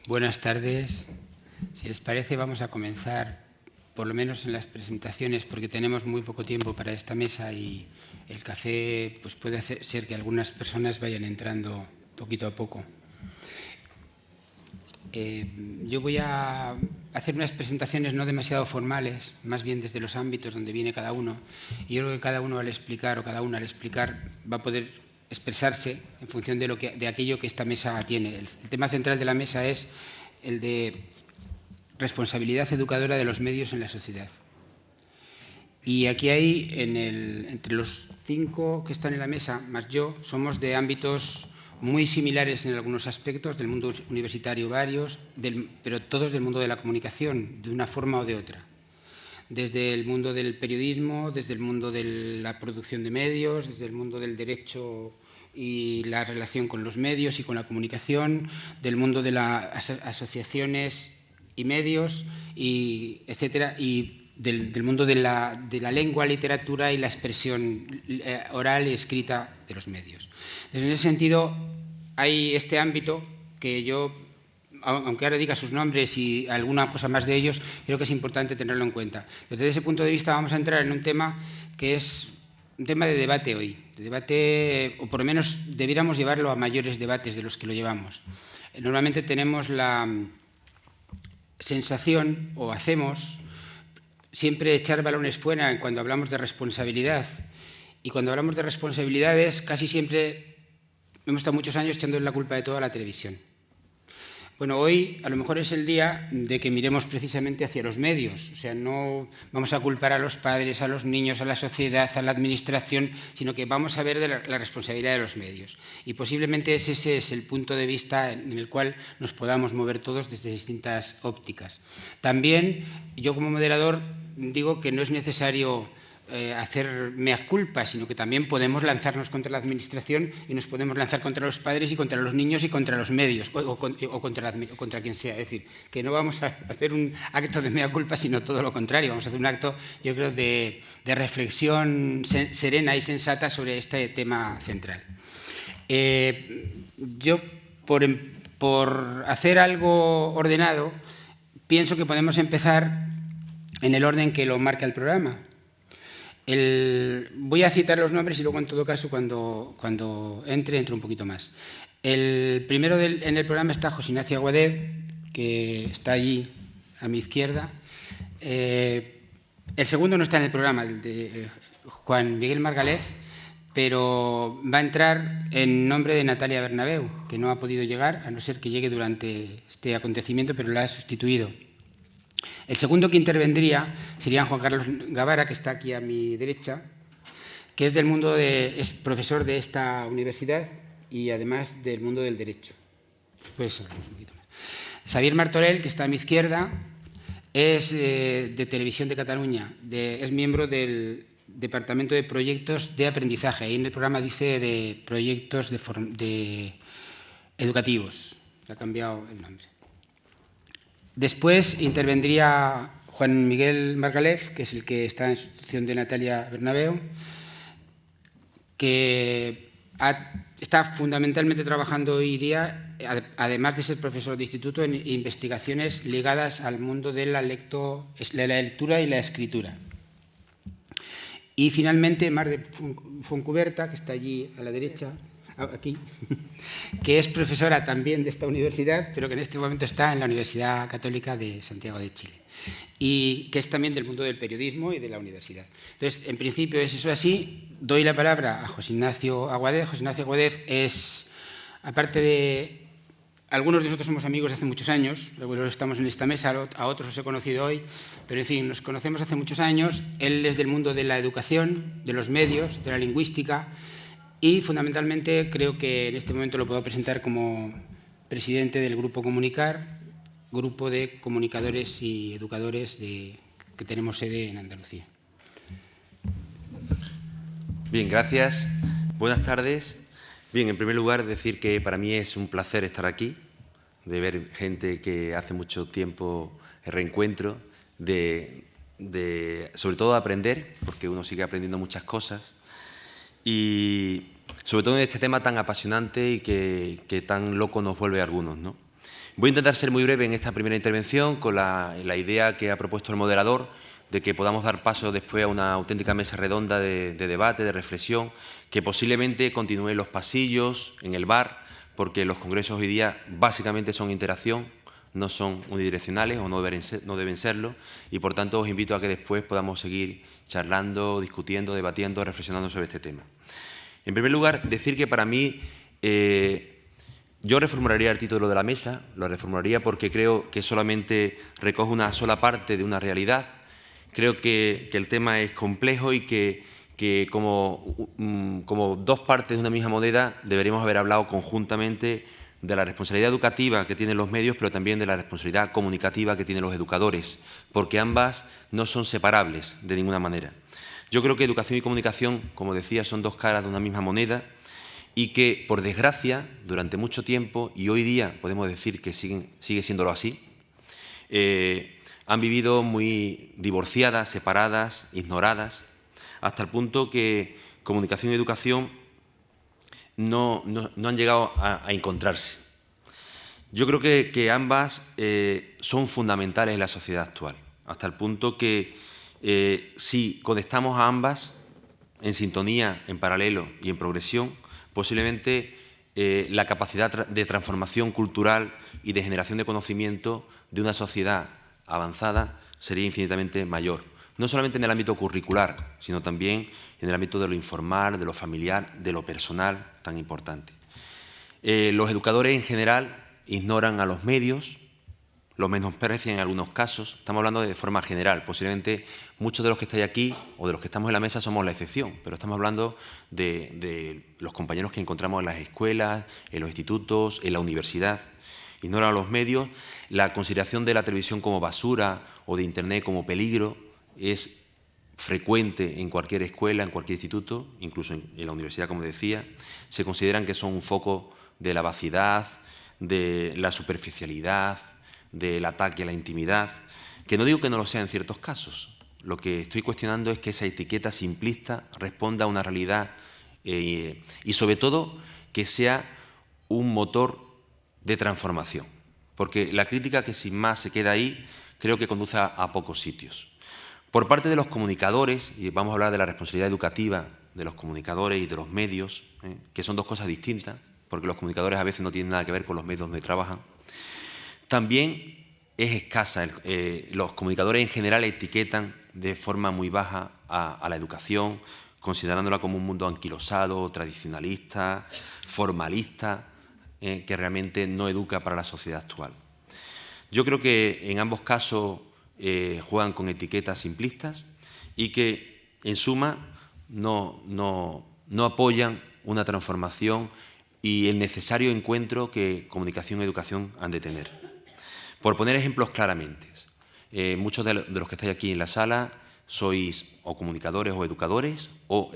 Buenas tardes. Si les parece, vamos a comenzar, por lo menos en las presentaciones, porque tenemos muy poco tiempo para esta mesa y el café pues puede ser que algunas personas vayan entrando poquito a poco. Yo voy a hacer unas presentaciones no demasiado formales, más bien desde los ámbitos donde viene cada uno. Y yo creo que cada uno al explicar o cada una al explicar va a poder expresarse en función de aquello que esta mesa tiene. El tema central de la mesa es el de responsabilidad educadora de los medios en la sociedad. Y aquí hay, entre los 5 que están en la mesa, más yo, somos de ámbitos muy similares en algunos aspectos, del mundo universitario varios, pero todos del mundo de la comunicación, de una forma o de otra. Desde el mundo del periodismo, desde el mundo de la producción de medios, desde el mundo del derecho y la relación con los medios y con la comunicación, del mundo de las asociaciones y medios, y etcétera, y del mundo de la lengua, literatura y la expresión oral y escrita de los medios. Entonces, en ese sentido, hay este ámbito que yo, aunque ahora diga sus nombres y alguna cosa más de ellos, creo que es importante tenerlo en cuenta. Desde ese punto de vista vamos a entrar en un tema que es un tema de debate hoy, de debate, o por lo menos debiéramos llevarlo a mayores debates de los que lo llevamos. Normalmente tenemos la sensación, o hacemos, siempre echar balones fuera cuando hablamos de responsabilidad. Y cuando hablamos de responsabilidades, casi siempre hemos estado muchos años echando la culpa de todo a la televisión. Bueno, hoy a lo mejor es el día de que miremos precisamente hacia los medios. O sea, no vamos a culpar a los padres, a los niños, a la sociedad, a la administración, sino que vamos a ver de la responsabilidad de los medios. Y posiblemente ese es el punto de vista en el cual nos podamos mover todos desde distintas ópticas. También, yo como moderador digo que no es necesario hacer mea culpa, sino que también podemos lanzarnos contra la administración y nos podemos lanzar contra los padres y contra los niños y contra los medios o contra quien sea. Es decir, que no vamos a hacer un acto de mea culpa, sino todo lo contrario. Vamos a hacer un acto, yo creo, de reflexión serena y sensata sobre este tema central. Yo, por hacer algo ordenado, pienso que podemos empezar en el orden que lo marca el programa. Voy a citar los nombres y luego, en todo caso, cuando entre un poquito más. El primero en el programa está José Ignacio Aguadez, que está allí a mi izquierda. El segundo no está en el programa, el de Juan Miguel Margalef, pero va a entrar en nombre de Natalia Bernabeu, que no ha podido llegar, a no ser que llegue durante este acontecimiento, pero la ha sustituido. El segundo que intervendría sería Juan Carlos Gavara, que está aquí a mi derecha, que es es profesor de esta universidad y además del mundo del derecho. Después hablamos un poquito más. Xavier Martorell, que está a mi izquierda, es de Televisión de Cataluña, es miembro del Departamento de Proyectos de Aprendizaje. Ahí en el programa dice de proyectos educativos. Se ha cambiado el nombre. Después intervendría Juan Miguel Margalef, que es el que está en sustitución de Natalia Bernabeu, que está fundamentalmente trabajando hoy día, además de ser profesor de instituto, en investigaciones ligadas al mundo de la lectura y la escritura. Y finalmente Mar de Foncuberta, que está allí a la derecha, aquí, que es profesora también de esta universidad, pero que en este momento está en la Universidad Católica de Santiago de Chile, y que es también del mundo del periodismo y de la universidad. Entonces, en principio es eso así. Doy la palabra a José Ignacio Aguadez. José Ignacio Aguadez es, aparte de... Algunos de nosotros somos amigos de hace muchos años, luego estamos en esta mesa, a otros os he conocido hoy, pero en fin, nos conocemos hace muchos años. Él es del mundo de la educación, de los medios, de la lingüística, y fundamentalmente creo que en este momento lo puedo presentar como presidente del Grupo Comunicar, grupo de comunicadores y educadores que tenemos sede en Andalucía. Bien, gracias. Buenas tardes. Bien, en primer lugar, decir que para mí es un placer estar aquí, de ver gente que hace mucho tiempo reencuentro, sobre todo de aprender, porque uno sigue aprendiendo muchas cosas, y sobre todo en este tema tan apasionante y que tan loco nos vuelve a algunos, ¿no? Voy a intentar ser muy breve en esta primera intervención con la idea que ha propuesto el moderador de que podamos dar paso después a una auténtica mesa redonda de debate, de reflexión, que posiblemente continúe en los pasillos, en el bar, porque los congresos hoy día básicamente son interacción, no son unidireccionales o no deben serlo, y por tanto os invito a que después podamos seguir charlando, discutiendo, debatiendo, reflexionando sobre este tema. En primer lugar, decir que para mí yo reformularía el título de la mesa, lo reformularía porque creo que solamente recoge una sola parte de una realidad. Creo que el tema es complejo y que como dos partes de una misma moneda deberíamos haber hablado conjuntamente de la responsabilidad educativa que tienen los medios, pero también de la responsabilidad comunicativa que tienen los educadores, porque ambas no son separables de ninguna manera. Yo creo que educación y comunicación, como decía, son dos caras de una misma moneda y que, por desgracia, durante mucho tiempo, y hoy día podemos decir que sigue siéndolo así, han vivido muy divorciadas, separadas, ignoradas, hasta el punto que comunicación y educación no han llegado a encontrarse. Yo creo que ambas son fundamentales en la sociedad actual, hasta el punto que si conectamos a ambas en sintonía, en paralelo y en progresión, posiblemente la capacidad de transformación cultural y de generación de conocimiento de una sociedad avanzada sería infinitamente mayor. No solamente en el ámbito curricular, sino también en el ámbito de lo informal, de lo familiar, de lo personal, tan importante. Los educadores en general ignoran a los medios, los menosprecian en algunos casos. Estamos hablando de forma general. Posiblemente muchos de los que estáis aquí o de los que estamos en la mesa somos la excepción, pero estamos hablando de los compañeros que encontramos en las escuelas, en los institutos, en la universidad. Ignoran a los medios. La consideración de la televisión como basura o de Internet como peligro es frecuente en cualquier escuela, en cualquier instituto, incluso en la universidad, como decía. Se consideran que son un foco de la vacidad, de la superficialidad, del ataque a la intimidad, que no digo que no lo sea en ciertos casos. Lo que estoy cuestionando es que esa etiqueta simplista responda a una realidad y sobre todo que sea un motor de transformación, porque la crítica que sin más se queda ahí creo que conduce a pocos sitios. Por parte de los comunicadores, y vamos a hablar de la responsabilidad educativa de los comunicadores y de los medios, que son dos cosas distintas, porque los comunicadores a veces no tienen nada que ver con los medios donde trabajan, también es escasa. Los comunicadores en general etiquetan de forma muy baja a la educación, considerándola como un mundo anquilosado, tradicionalista, formalista, que realmente no educa para la sociedad actual. Yo creo que en ambos casos juegan con etiquetas simplistas y que, en suma, no apoyan una transformación y el necesario encuentro que comunicación y educación han de tener. Por poner ejemplos claramente, muchos de los que estáis aquí en la sala sois o comunicadores o educadores o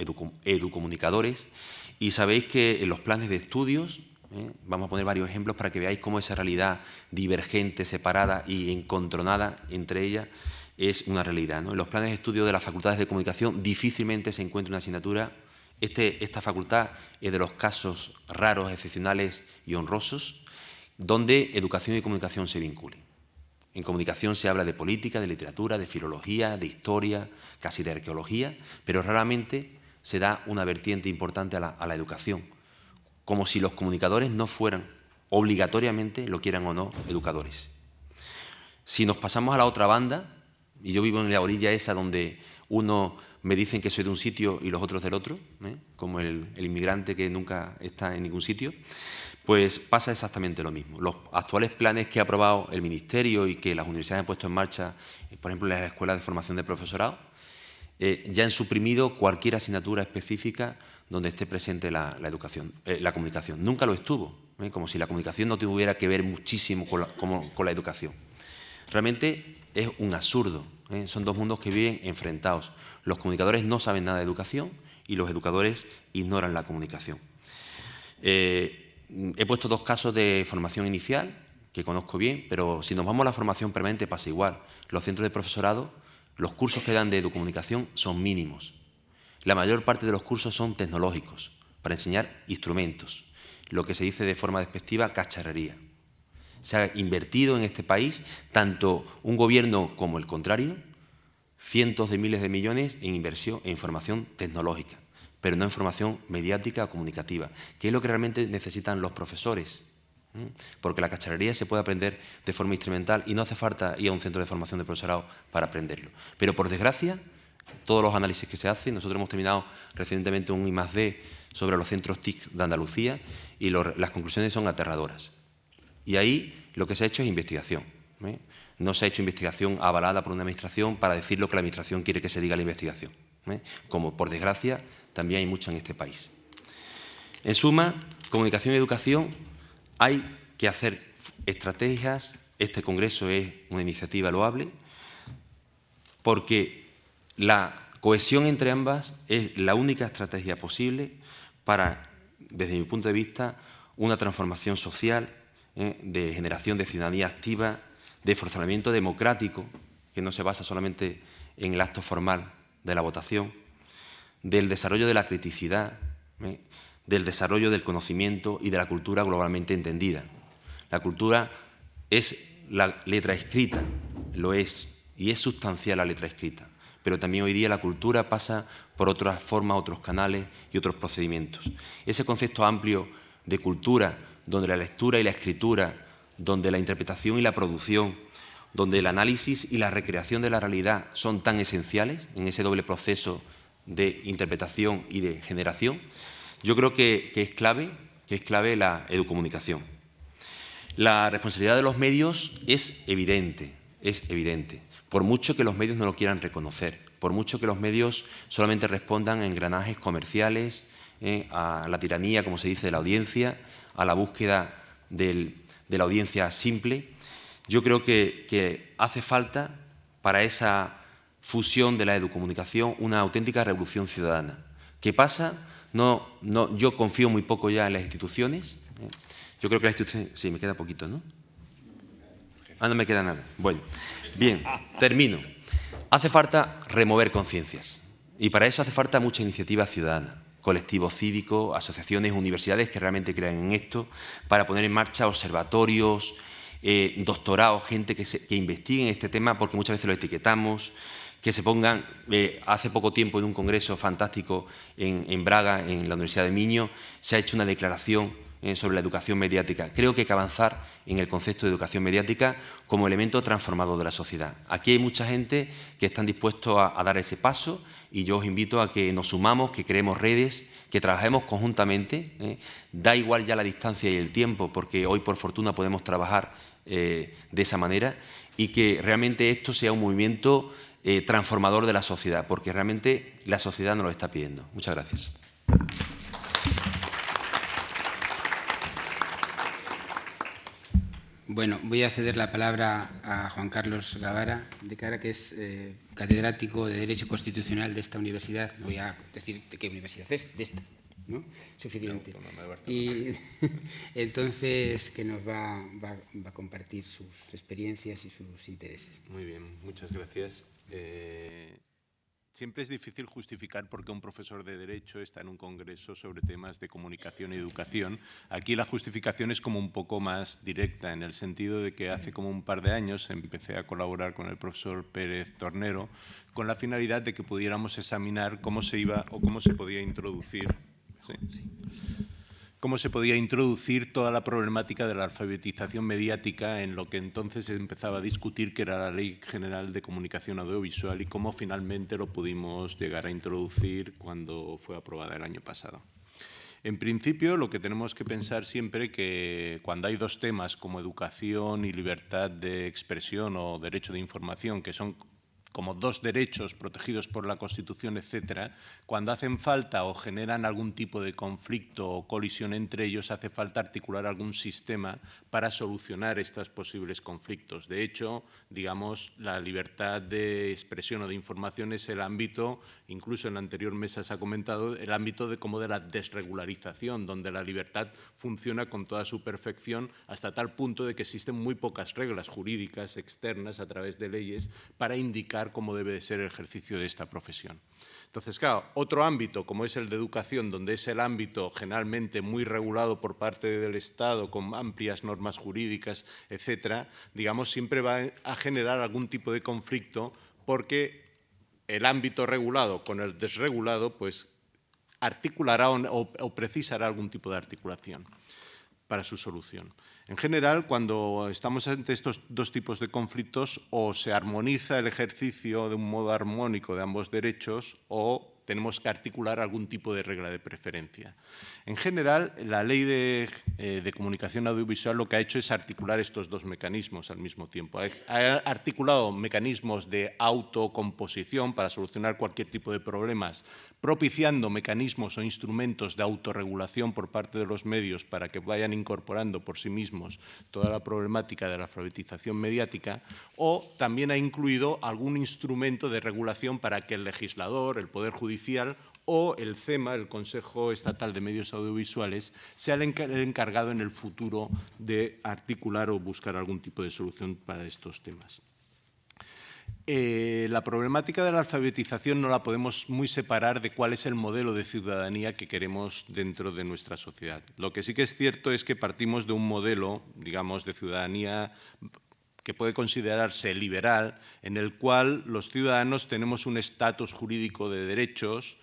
educomunicadores y sabéis que en los planes de estudios, vamos a poner varios ejemplos para que veáis cómo esa realidad divergente, separada y encontronada entre ellas es una realidad, ¿no? En los planes de estudio de las facultades de comunicación difícilmente se encuentra una asignatura. Esta facultad es de los casos raros, excepcionales y honrosos donde educación y comunicación se vinculen. En comunicación se habla de política, de literatura, de filología, de historia, casi de arqueología, pero raramente se da una vertiente importante a la educación, como si los comunicadores no fueran obligatoriamente, lo quieran o no, educadores. Si nos pasamos a la otra banda, y yo vivo en la orilla esa donde uno me dicen que soy de un sitio y los otros del otro, como el inmigrante que nunca está en ningún sitio, pues pasa exactamente lo mismo. Los actuales planes que ha aprobado el Ministerio y que las universidades han puesto en marcha, por ejemplo, en las escuelas de formación de profesorado, ya han suprimido cualquier asignatura específica donde esté presente la comunicación. Nunca lo estuvo, como si la comunicación no tuviera que ver muchísimo con la educación. Realmente es un absurdo, son dos mundos que viven enfrentados. Los comunicadores no saben nada de educación y los educadores ignoran la comunicación. He puesto 2 casos de formación inicial, que conozco bien, pero si nos vamos a la formación permanente pasa igual. Los centros de profesorado, los cursos que dan de educomunicación son mínimos. La mayor parte de los cursos son tecnológicos, para enseñar instrumentos, lo que se dice de forma despectiva cacharrería. Se ha invertido en este país, tanto un gobierno como el contrario, cientos de miles de millones en inversión en formación tecnológica, pero no en formación mediática o comunicativa, que es lo que realmente necesitan los profesores. Porque la cacharrería se puede aprender de forma instrumental y no hace falta ir a un centro de formación de profesorado para aprenderlo. Pero, por desgracia, todos los análisis que se hacen, nosotros hemos terminado recientemente un I+D sobre los centros TIC de Andalucía y las conclusiones son aterradoras. Y ahí lo que se ha hecho es investigación. No se ha hecho investigación avalada por una administración para decir lo que la administración quiere que se diga en la investigación. Como, por desgracia, también hay mucho en este país. En suma, comunicación y educación, hay que hacer estrategias. Este congreso es una iniciativa loable porque la cohesión entre ambas es la única estrategia posible para, desde mi punto de vista, una transformación social, de generación de ciudadanía activa, de fortalecimiento democrático, que no se basa solamente en el acto formal de la votación, del desarrollo de la criticidad, del desarrollo del conocimiento y de la cultura globalmente entendida. La cultura es la letra escrita, lo es, y es sustancial la letra escrita, pero también hoy día la cultura pasa por otras formas, otros canales y otros procedimientos. Ese concepto amplio de cultura, donde la lectura y la escritura, donde la interpretación y la producción, donde el análisis y la recreación de la realidad son tan esenciales en ese doble proceso de interpretación y de generación, yo creo que es clave la educomunicación. La responsabilidad de los medios es evidente, por mucho que los medios no lo quieran reconocer, por mucho que los medios solamente respondan a engranajes comerciales, a la tiranía, como se dice, de la audiencia, a la búsqueda de la audiencia simple. Yo creo que hace falta para esa fusión de la educomunicación una auténtica revolución ciudadana. ¿Qué pasa? Yo confío muy poco ya en las instituciones. Yo creo que las instituciones... Sí, me queda poquito, ¿no? Ah, no me queda nada. Bueno, bien, termino. Hace falta remover conciencias y para eso hace falta mucha iniciativa ciudadana, colectivos cívicos, asociaciones, universidades que realmente crean en esto, para poner en marcha observatorios, doctorados, gente que investigue en este tema, porque muchas veces lo etiquetamos, que se pongan, hace poco tiempo en un congreso fantástico en Braga, en la Universidad de Miño, se ha hecho una declaración sobre la educación mediática. Creo que hay que avanzar en el concepto de educación mediática como elemento transformador de la sociedad. Aquí hay mucha gente que están dispuestos a dar ese paso y yo os invito a que nos sumamos, que creemos redes, que trabajemos conjuntamente. Da igual ya la distancia y el tiempo, porque hoy, por fortuna, podemos trabajar de esa manera y que realmente esto sea un movimiento transformador de la sociedad, porque realmente la sociedad nos lo está pidiendo. Muchas gracias. Bueno, voy a ceder la palabra a Juan Carlos Gavara, de cara que es catedrático de Derecho Constitucional de esta universidad. No voy a decir de qué universidad es, de esta, ¿no? Suficiente. Y entonces, que nos va a compartir sus experiencias y sus intereses. Muy bien, muchas gracias. Siempre es difícil justificar por qué un profesor de Derecho está en un congreso sobre temas de comunicación y educación. Aquí la justificación es como un poco más directa, en el sentido de que hace como un par de años empecé a colaborar con el profesor Pérez Tornero con la finalidad de que pudiéramos examinar cómo se iba o cómo se podía introducir. ¿Sí? Cómo se podía introducir toda la problemática de la alfabetización mediática en lo que entonces se empezaba a discutir, que era la Ley General de Comunicación Audiovisual, y cómo finalmente lo pudimos llegar a introducir cuando fue aprobada el año pasado. En principio, lo que tenemos que pensar siempre que cuando hay dos temas como educación y libertad de expresión o derecho de información, que son como dos derechos protegidos por la Constitución, etcétera, cuando hacen falta o generan algún tipo de conflicto o colisión entre ellos, hace falta articular algún sistema para solucionar estos posibles conflictos. De hecho, digamos, la libertad de expresión o de información es el ámbito, incluso en la anterior mesa se ha comentado, el ámbito de la desregularización, donde la libertad funciona con toda su perfección hasta tal punto de que existen muy pocas reglas jurídicas externas a través de leyes para indicar cómo debe de ser el ejercicio de esta profesión. Entonces, claro, otro ámbito, como es el de educación, donde es el ámbito generalmente muy regulado por parte del Estado, con amplias normas jurídicas, etcétera, digamos, siempre va a generar algún tipo de conflicto porque el ámbito regulado con el desregulado, pues, articulará o precisará algún tipo de articulación para su solución. En general, cuando estamos ante estos dos tipos de conflictos, o se armoniza el ejercicio de un modo armónico de ambos derechos, o tenemos que articular algún tipo de regla de preferencia. En general, la Ley de Comunicación Audiovisual lo que ha hecho es articular estos dos mecanismos al mismo tiempo. Ha articulado mecanismos de autocomposición para solucionar cualquier tipo de problemas, propiciando mecanismos o instrumentos de autorregulación por parte de los medios para que vayan incorporando por sí mismos toda la problemática de la alfabetización mediática, o también ha incluido algún instrumento de regulación para que el legislador, el Poder Judicial o el CEMA, el Consejo Estatal de Medios Audiovisuales, sea el encargado en el futuro de articular o buscar algún tipo de solución para estos temas. La problemática de la alfabetización no la podemos muy separar de cuál es el modelo de ciudadanía que queremos dentro de nuestra sociedad. Lo que sí que es cierto es que partimos de un modelo, digamos, de ciudadanía que puede considerarse liberal, en el cual los ciudadanos tenemos un estatus jurídico de derechos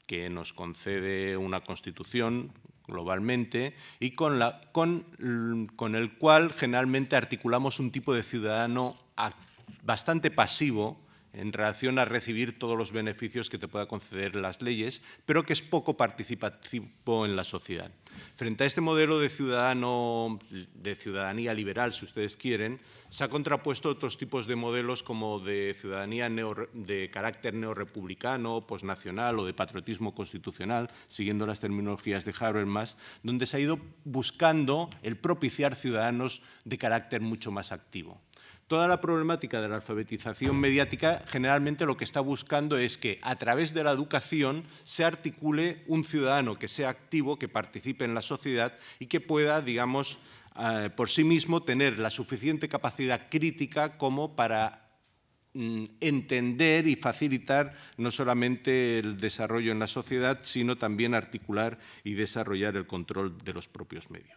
que nos concede una Constitución globalmente y con el cual generalmente articulamos un tipo de ciudadano bastante pasivo en relación a recibir todos los beneficios que te pueda conceder las leyes, pero que es poco participativo en la sociedad. Frente a este modelo de ciudadanía liberal, si ustedes quieren, se ha contrapuesto otros tipos de modelos como de ciudadanía de carácter neorrepublicano, posnacional o de patriotismo constitucional, siguiendo las terminologías de Habermas, donde se ha ido buscando el propiciar ciudadanos de carácter mucho más activo. Toda la problemática de la alfabetización mediática generalmente lo que está buscando es que a través de la educación se articule un ciudadano que sea activo, que participe en la sociedad y que pueda, digamos, por sí mismo tener la suficiente capacidad crítica como para entender y facilitar no solamente el desarrollo en la sociedad, sino también articular y desarrollar el control de los propios medios.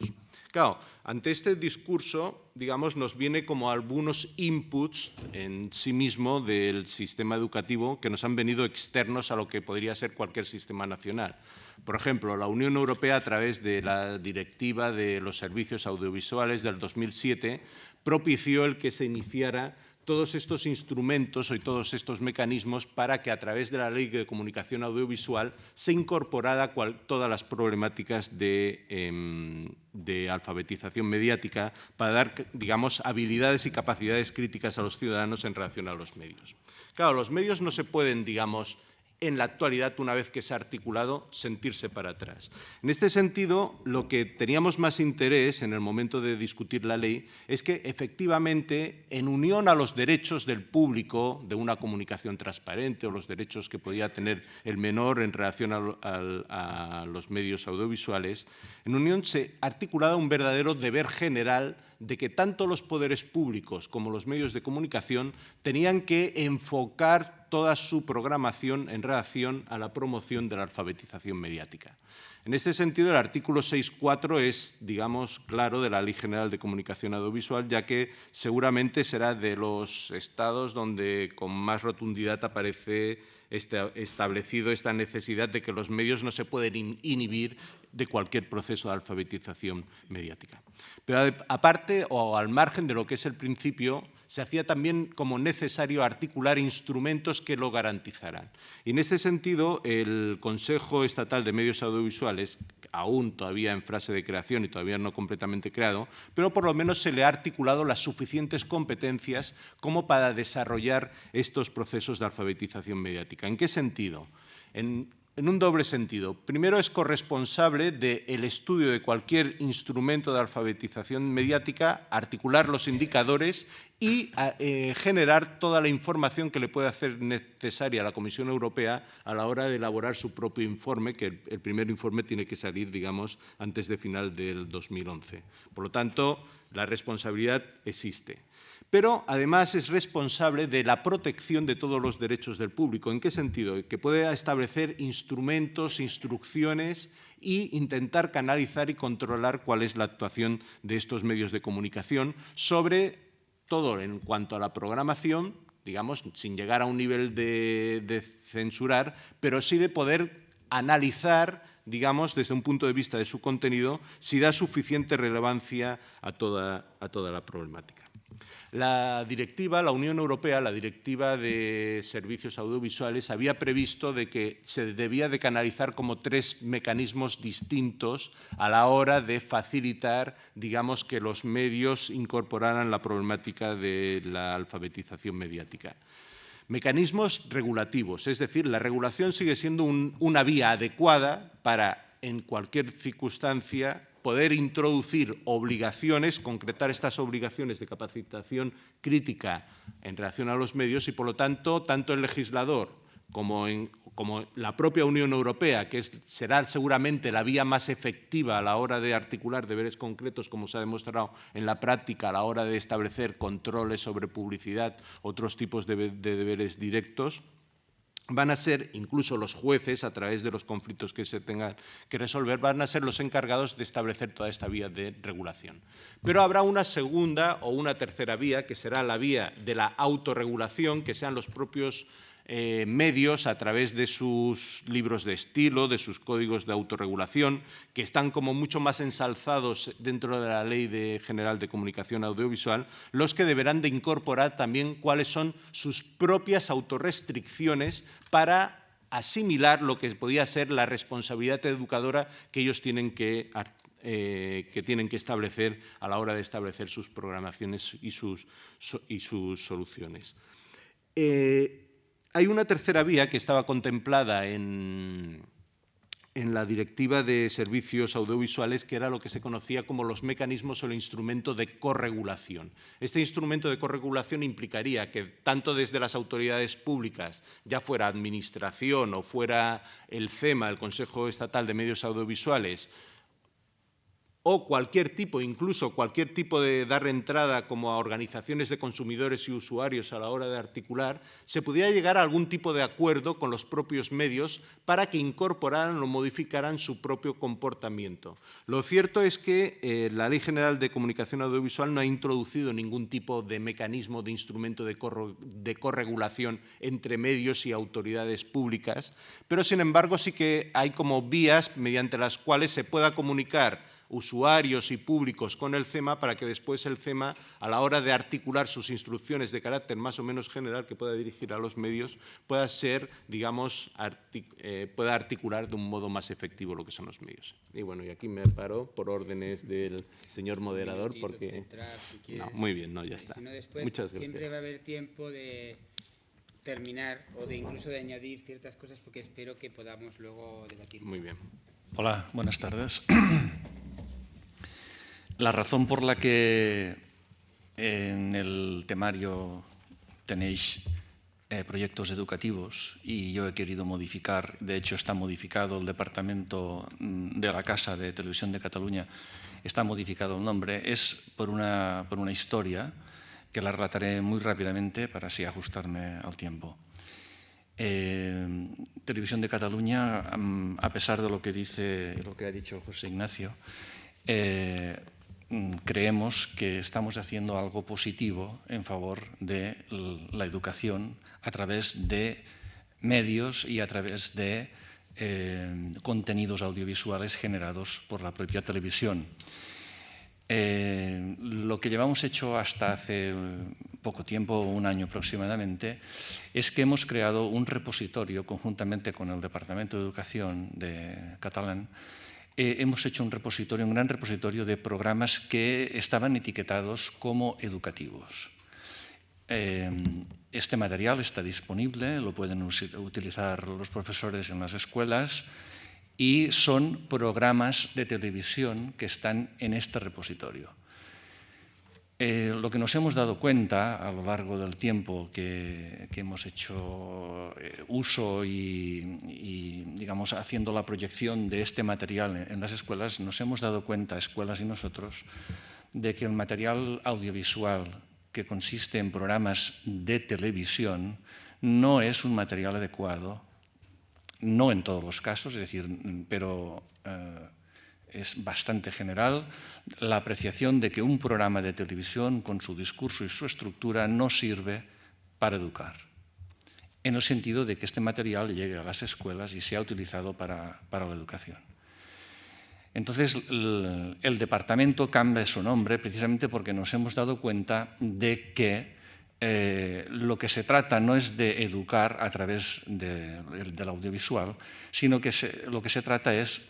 Claro, ante este discurso, digamos, nos viene como algunos inputs en sí mismo del sistema educativo que nos han venido externos a lo que podría ser cualquier sistema nacional. Por ejemplo, la Unión Europea, a través de la Directiva de los Servicios Audiovisuales del 2007, propició el que se iniciara todos estos instrumentos y todos estos mecanismos para que a través de la Ley de Comunicación Audiovisual se incorporara todas las problemáticas de alfabetización mediática para dar, digamos, habilidades y capacidades críticas a los ciudadanos en relación a los medios. Claro, los medios no se pueden, digamos, en la actualidad, una vez que se ha articulado, sentirse para atrás. En este sentido, lo que teníamos más interés en el momento de discutir la ley es que, efectivamente, en unión a los derechos del público de una comunicación transparente o los derechos que podía tener el menor en relación a los medios audiovisuales, en unión se ha articulado un verdadero deber general de que tanto los poderes públicos como los medios de comunicación tenían que enfocar toda su programación en relación a la promoción de la alfabetización mediática. En este sentido, el artículo 6.4 es, digamos, claro de la Ley General de Comunicación Audiovisual, ya que seguramente será de los estados donde con más rotundidad aparece establecido esta necesidad de que los medios no se pueden inhibir de cualquier proceso de alfabetización mediática. Pero aparte o al margen de lo que es el principio, se hacía también como necesario articular instrumentos que lo garantizaran. Y en este sentido, el Consejo Estatal de Medios Audiovisuales, aún todavía en fase de creación y todavía no completamente creado, pero por lo menos se le ha articulado las suficientes competencias como para desarrollar estos procesos de alfabetización mediática. ¿En qué sentido? En un doble sentido. Primero, es corresponsable del estudio de cualquier instrumento de alfabetización mediática, articular los indicadores y generar toda la información que le puede hacer necesaria a la Comisión Europea a la hora de elaborar su propio informe, que el primer informe tiene que salir, digamos, antes de final del 2011. Por lo tanto, la responsabilidad existe. Pero, además, es responsable de la protección de todos los derechos del público. ¿En qué sentido? Que puede establecer instrumentos, instrucciones e intentar canalizar y controlar cuál es la actuación de estos medios de comunicación, sobre todo en cuanto a la programación, digamos, sin llegar a un nivel de censurar, pero sí de poder analizar, digamos, desde un punto de vista de su contenido, si da suficiente relevancia a toda la problemática. La directiva, la Unión Europea, la Directiva de Servicios Audiovisuales, había previsto de que se debía de canalizar como 3 mecanismos distintos a la hora de facilitar, digamos, que los medios incorporaran la problemática de la alfabetización mediática. Mecanismos regulativos, es decir, la regulación sigue siendo una vía adecuada para, en cualquier circunstancia, poder introducir obligaciones, concretar estas obligaciones de capacitación crítica en relación a los medios y, por lo tanto, tanto el legislador como la propia Unión Europea, que será seguramente la vía más efectiva a la hora de articular deberes concretos, como se ha demostrado en la práctica, a la hora de establecer controles sobre publicidad, otros tipos de deberes directos, van a ser incluso los jueces, a través de los conflictos que se tengan que resolver, van a ser los encargados de establecer toda esta vía de regulación. Pero habrá una segunda o una tercera vía, que será la vía de la autorregulación, que sean los propios medios, a través de sus libros de estilo, de sus códigos de autorregulación, que están como mucho más ensalzados dentro de la Ley General de Comunicación Audiovisual, los que deberán de incorporar también cuáles son sus propias autorrestricciones para asimilar lo que podía ser la responsabilidad educadora que ellos tienen que establecer a la hora de establecer sus programaciones y sus soluciones. Hay una tercera vía que estaba contemplada en la Directiva de Servicios Audiovisuales, que era lo que se conocía como los mecanismos o el instrumento de corregulación. Este instrumento de corregulación implicaría que tanto desde las autoridades públicas, ya fuera Administración o fuera el CEMA, el Consejo Estatal de Medios Audiovisuales, o cualquier tipo, incluso cualquier tipo de dar entrada como a organizaciones de consumidores y usuarios a la hora de articular, se pudiera llegar a algún tipo de acuerdo con los propios medios para que incorporaran o modificaran su propio comportamiento. Lo cierto es que la Ley General de Comunicación Audiovisual no ha introducido ningún tipo de mecanismo, de instrumento de corregulación entre medios y autoridades públicas, pero sin embargo sí que hay como vías mediante las cuales se pueda comunicar usuarios y públicos con el CEMA, para que después el CEMA, a la hora de articular sus instrucciones de carácter más o menos general que pueda dirigir a los medios, pueda ser, digamos, pueda articular de un modo más efectivo lo que son los medios. Y bueno, y aquí me paro por órdenes del señor moderador, porque... No, muy bien, no, ya está. Si no, después Muchas gracias. siempre va a haber tiempo de terminar o de incluso de añadir ciertas cosas, porque espero que podamos luego debatir. Muy bien. Hola, buenas tardes. La razón por la que en el temario tenéis proyectos educativos y yo he querido modificar, de hecho está modificado el departamento de la Casa de Televisión de Cataluña, está modificado el nombre, es por una historia que la relataré muy rápidamente para así ajustarme al tiempo. Televisión de Cataluña, a pesar de lo que ha dicho José Ignacio, creemos que estamos haciendo algo positivo en favor de la educación a través de medios y a través de contenidos audiovisuales generados por la propia televisión. Lo que llevamos hecho hasta hace poco tiempo, un año aproximadamente, es que hemos creado un repositorio conjuntamente con el Departamento de Educación de catalán, hemos hecho un gran repositorio de programas que estaban etiquetados como educativos. Este material está disponible, lo pueden utilizar los profesores en las escuelas y son programas de televisión que están en este repositorio. Lo que nos hemos dado cuenta a lo largo del tiempo que hemos hecho uso y, digamos, haciendo la proyección de este material en las escuelas, nos hemos dado cuenta, escuelas y nosotros, de que el material audiovisual que consiste en programas de televisión no es un material adecuado, no en todos los casos, es decir, pero es bastante general la apreciación de que un programa de televisión con su discurso y su estructura no sirve para educar, en el sentido de que este material llegue a las escuelas y sea utilizado para la educación. Entonces, el departamento cambia su nombre precisamente porque nos hemos dado cuenta de que lo que se trata no es de educar a través del audiovisual, sino que lo que se trata es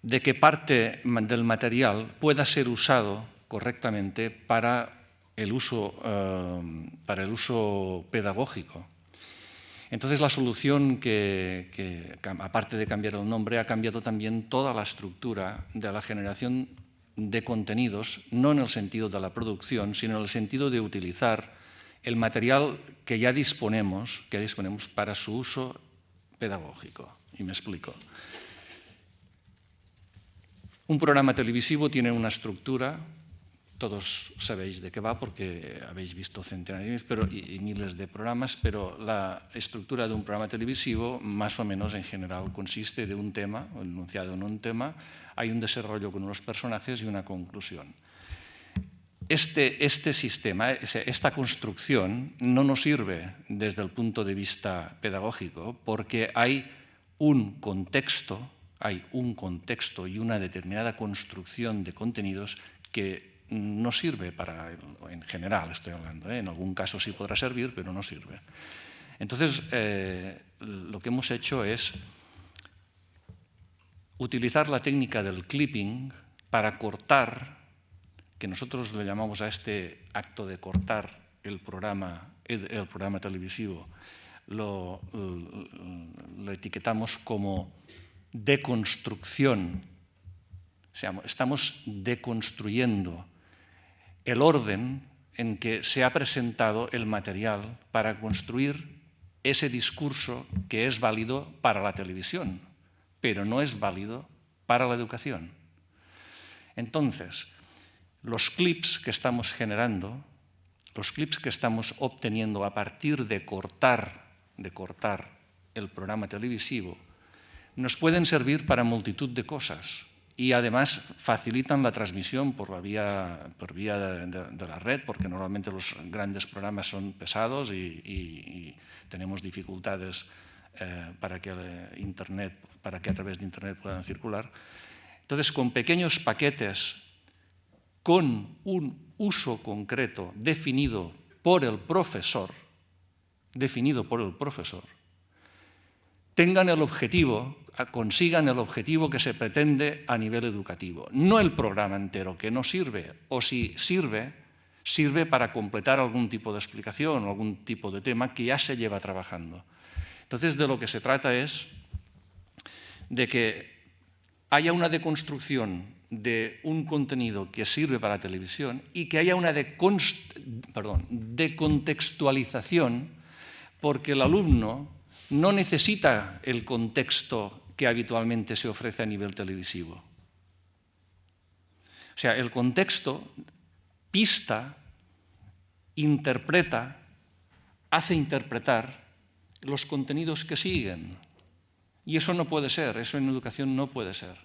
de que parte del material pueda ser usado correctamente para el uso pedagógico. Entonces, la solución que, aparte de cambiar el nombre, ha cambiado también toda la estructura de la generación de contenidos, no en el sentido de la producción, sino en el sentido de utilizar el material que ya disponemos para su uso pedagógico. Y me explico. Un programa televisivo tiene una estructura, todos sabéis de qué va porque habéis visto centenares y miles de programas, pero la estructura de un programa televisivo más o menos en general consiste de un tema, o enunciado en un tema, hay un desarrollo con unos personajes y una conclusión. Este sistema, esta construcción no nos sirve desde el punto de vista pedagógico porque hay un contexto y una determinada construcción de contenidos que no sirve para, en general estoy hablando, en algún caso sí podrá servir, pero no sirve. Entonces, lo que hemos hecho es utilizar la técnica del clipping para cortar, que nosotros le llamamos a este acto de cortar el programa televisivo, lo etiquetamos como deconstrucción. O sea, estamos deconstruyendo el orden en que se ha presentado el material para construir ese discurso que es válido para la televisión, pero no es válido para la educación. Entonces, los clips que estamos generando, los clips que estamos obteniendo a partir de cortar el programa televisivo, nos pueden servir para multitud de cosas. Y además facilitan la transmisión por vía de la red, porque normalmente los grandes programas son pesados y tenemos dificultades para que a través de Internet puedan circular. Entonces, con pequeños paquetes, con un uso concreto definido por el profesor, consigan el objetivo que se pretende a nivel educativo. No el programa entero, que no sirve, o si sirve para completar algún tipo de explicación o algún tipo de tema que ya se lleva trabajando. Entonces, de lo que se trata es de que haya una deconstrucción de un contenido que sirve para la televisión y que haya una decontextualización, porque el alumno no necesita el contexto que habitualmente se ofrece a nivel televisivo. O sea, el contexto pista, interpreta, hace interpretar los contenidos que siguen. Y eso no puede ser, eso en educación no puede ser.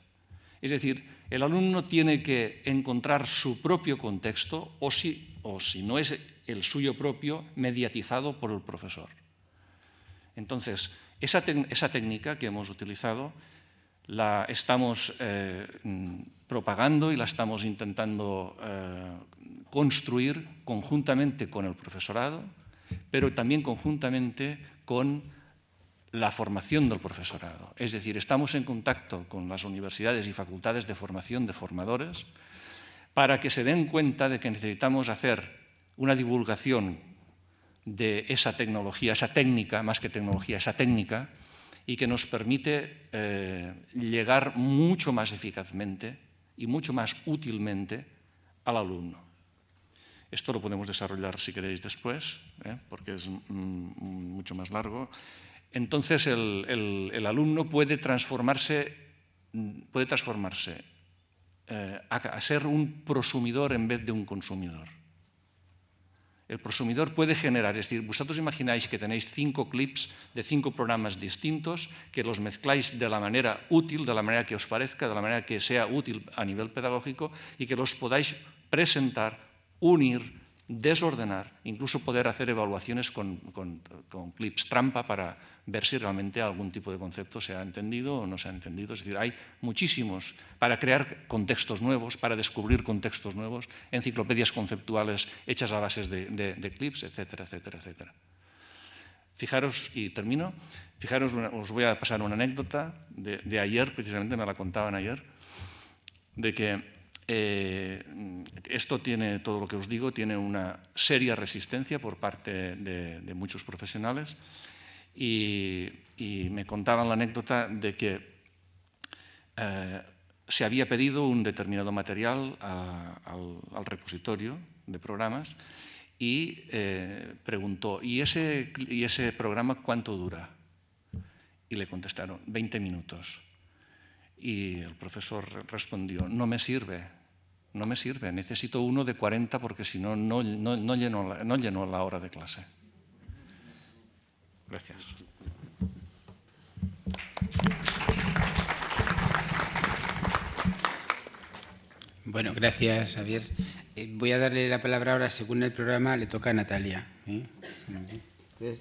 Es decir, el alumno tiene que encontrar su propio contexto o si no es el suyo propio, mediatizado por el profesor. Entonces, esa técnica que hemos utilizado la estamos propagando y la estamos intentando construir conjuntamente con el profesorado, pero también conjuntamente con la formación del profesorado. Es decir, estamos en contacto con las universidades y facultades de formación de formadores para que se den cuenta de que necesitamos hacer una divulgación de esa tecnología, esa técnica, más que tecnología, esa técnica, y que nos permite llegar mucho más eficazmente y mucho más útilmente al alumno. Esto lo podemos desarrollar, si queréis, después, porque es mucho más largo. Entonces, el alumno puede transformarse a ser un prosumidor en vez de un consumidor. El prosumidor puede generar, es decir, vosotros imagináis que tenéis 5 clips de 5 programas distintos, que los mezcláis de la manera útil, de la manera que os parezca, de la manera que sea útil a nivel pedagógico, y que los podáis presentar, unir, desordenar, incluso poder hacer evaluaciones con clips trampa para ver si realmente algún tipo de concepto se ha entendido o no se ha entendido. Es decir, hay muchísimos para crear contextos nuevos, para descubrir contextos nuevos, enciclopedias conceptuales hechas a bases de clips, etcétera, etcétera, etcétera. Fijaros, y termino, fijaros, os voy a pasar una anécdota de ayer, precisamente me la contaban ayer, de que esto tiene, todo lo que os digo, tiene una seria resistencia por parte de muchos profesionales y me contaban la anécdota de que se había pedido un determinado material al repositorio de programas y preguntó, ¿y ese programa cuánto dura? Y le contestaron, 20 minutos. Y el profesor respondió, no me sirve, necesito uno de 40 porque si no, no lleno la hora de clase. Gracias. Bueno, gracias, Javier. Voy a darle la palabra ahora, según el programa, le toca a Natalia. Entonces,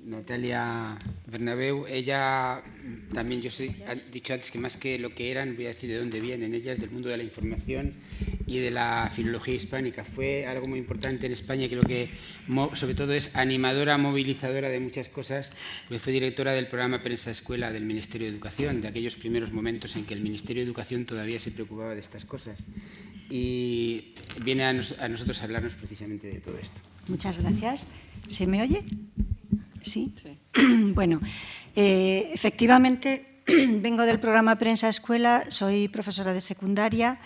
Natalia Bernabeu, ella también, yo he dicho antes que más que lo que eran, voy a decir de dónde vienen. Ella es del mundo de la información y de la filología hispánica. Fue algo muy importante en España, creo que sobre todo es animadora, movilizadora de muchas cosas, porque fue directora del programa Prensa Escuela del Ministerio de Educación, de aquellos primeros momentos en que el Ministerio de Educación todavía se preocupaba de estas cosas. Y viene a nosotros a hablarnos precisamente de todo esto. Muchas gracias. ¿Se me oye? Sí. Bueno, efectivamente vengo del programa Prensa Escuela, soy profesora de secundaria,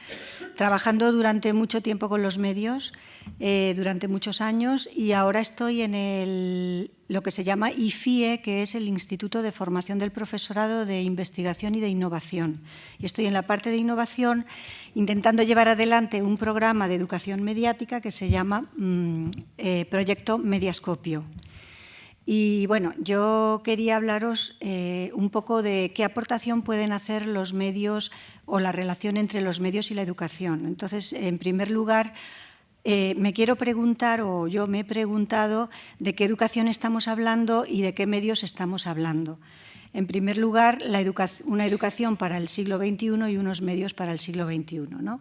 trabajando durante mucho tiempo con los medios, durante muchos años, y ahora estoy en lo que se llama IFIE, que es el Instituto de Formación del Profesorado de Investigación y de Innovación. Y estoy en la parte de innovación intentando llevar adelante un programa de educación mediática que se llama Proyecto Mediascopio. Y bueno, yo quería hablaros un poco de qué aportación pueden hacer los medios o la relación entre los medios y la educación. Entonces, en primer lugar, me quiero preguntar, o yo me he preguntado, de qué educación estamos hablando y de qué medios estamos hablando. En primer lugar, una educación para el siglo XXI y unos medios para el siglo XXI, ¿no?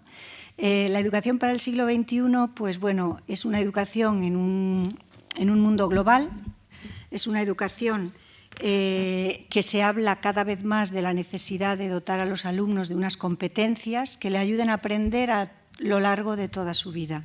La educación para el siglo XXI, pues bueno, es una educación en un mundo global. Es una educación que se habla cada vez más de la necesidad de dotar a los alumnos de unas competencias que le ayuden a aprender a lo largo de toda su vida.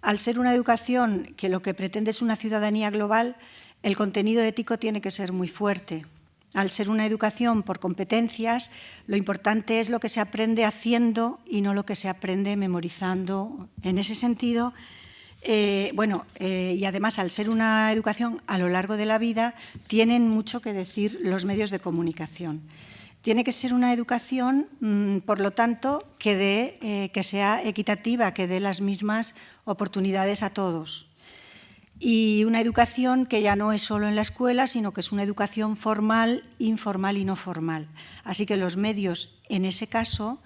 Al ser una educación que lo que pretende es una ciudadanía global, el contenido ético tiene que ser muy fuerte. Al ser una educación por competencias, lo importante es lo que se aprende haciendo y no lo que se aprende memorizando. En ese sentido, y además, al ser una educación a lo largo de la vida, tienen mucho que decir los medios de comunicación. Tiene que ser una educación, por lo tanto, que sea equitativa, que dé las mismas oportunidades a todos. Y una educación que ya no es solo en la escuela, sino que es una educación formal, informal y no formal. Así que los medios, en ese caso,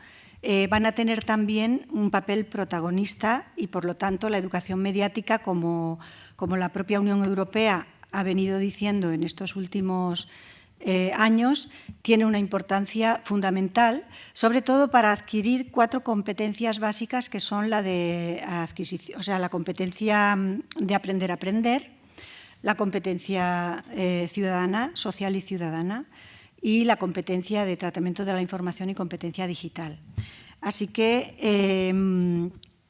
van a tener también un papel protagonista y, por lo tanto, la educación mediática, como la propia Unión Europea ha venido diciendo en estos últimos años, tiene una importancia fundamental, sobre todo para adquirir 4 competencias básicas que son la de adquisición, o sea, la competencia de aprender a aprender, la competencia ciudadana, social y ciudadana, y la competencia de tratamiento de la información y competencia digital. Así que,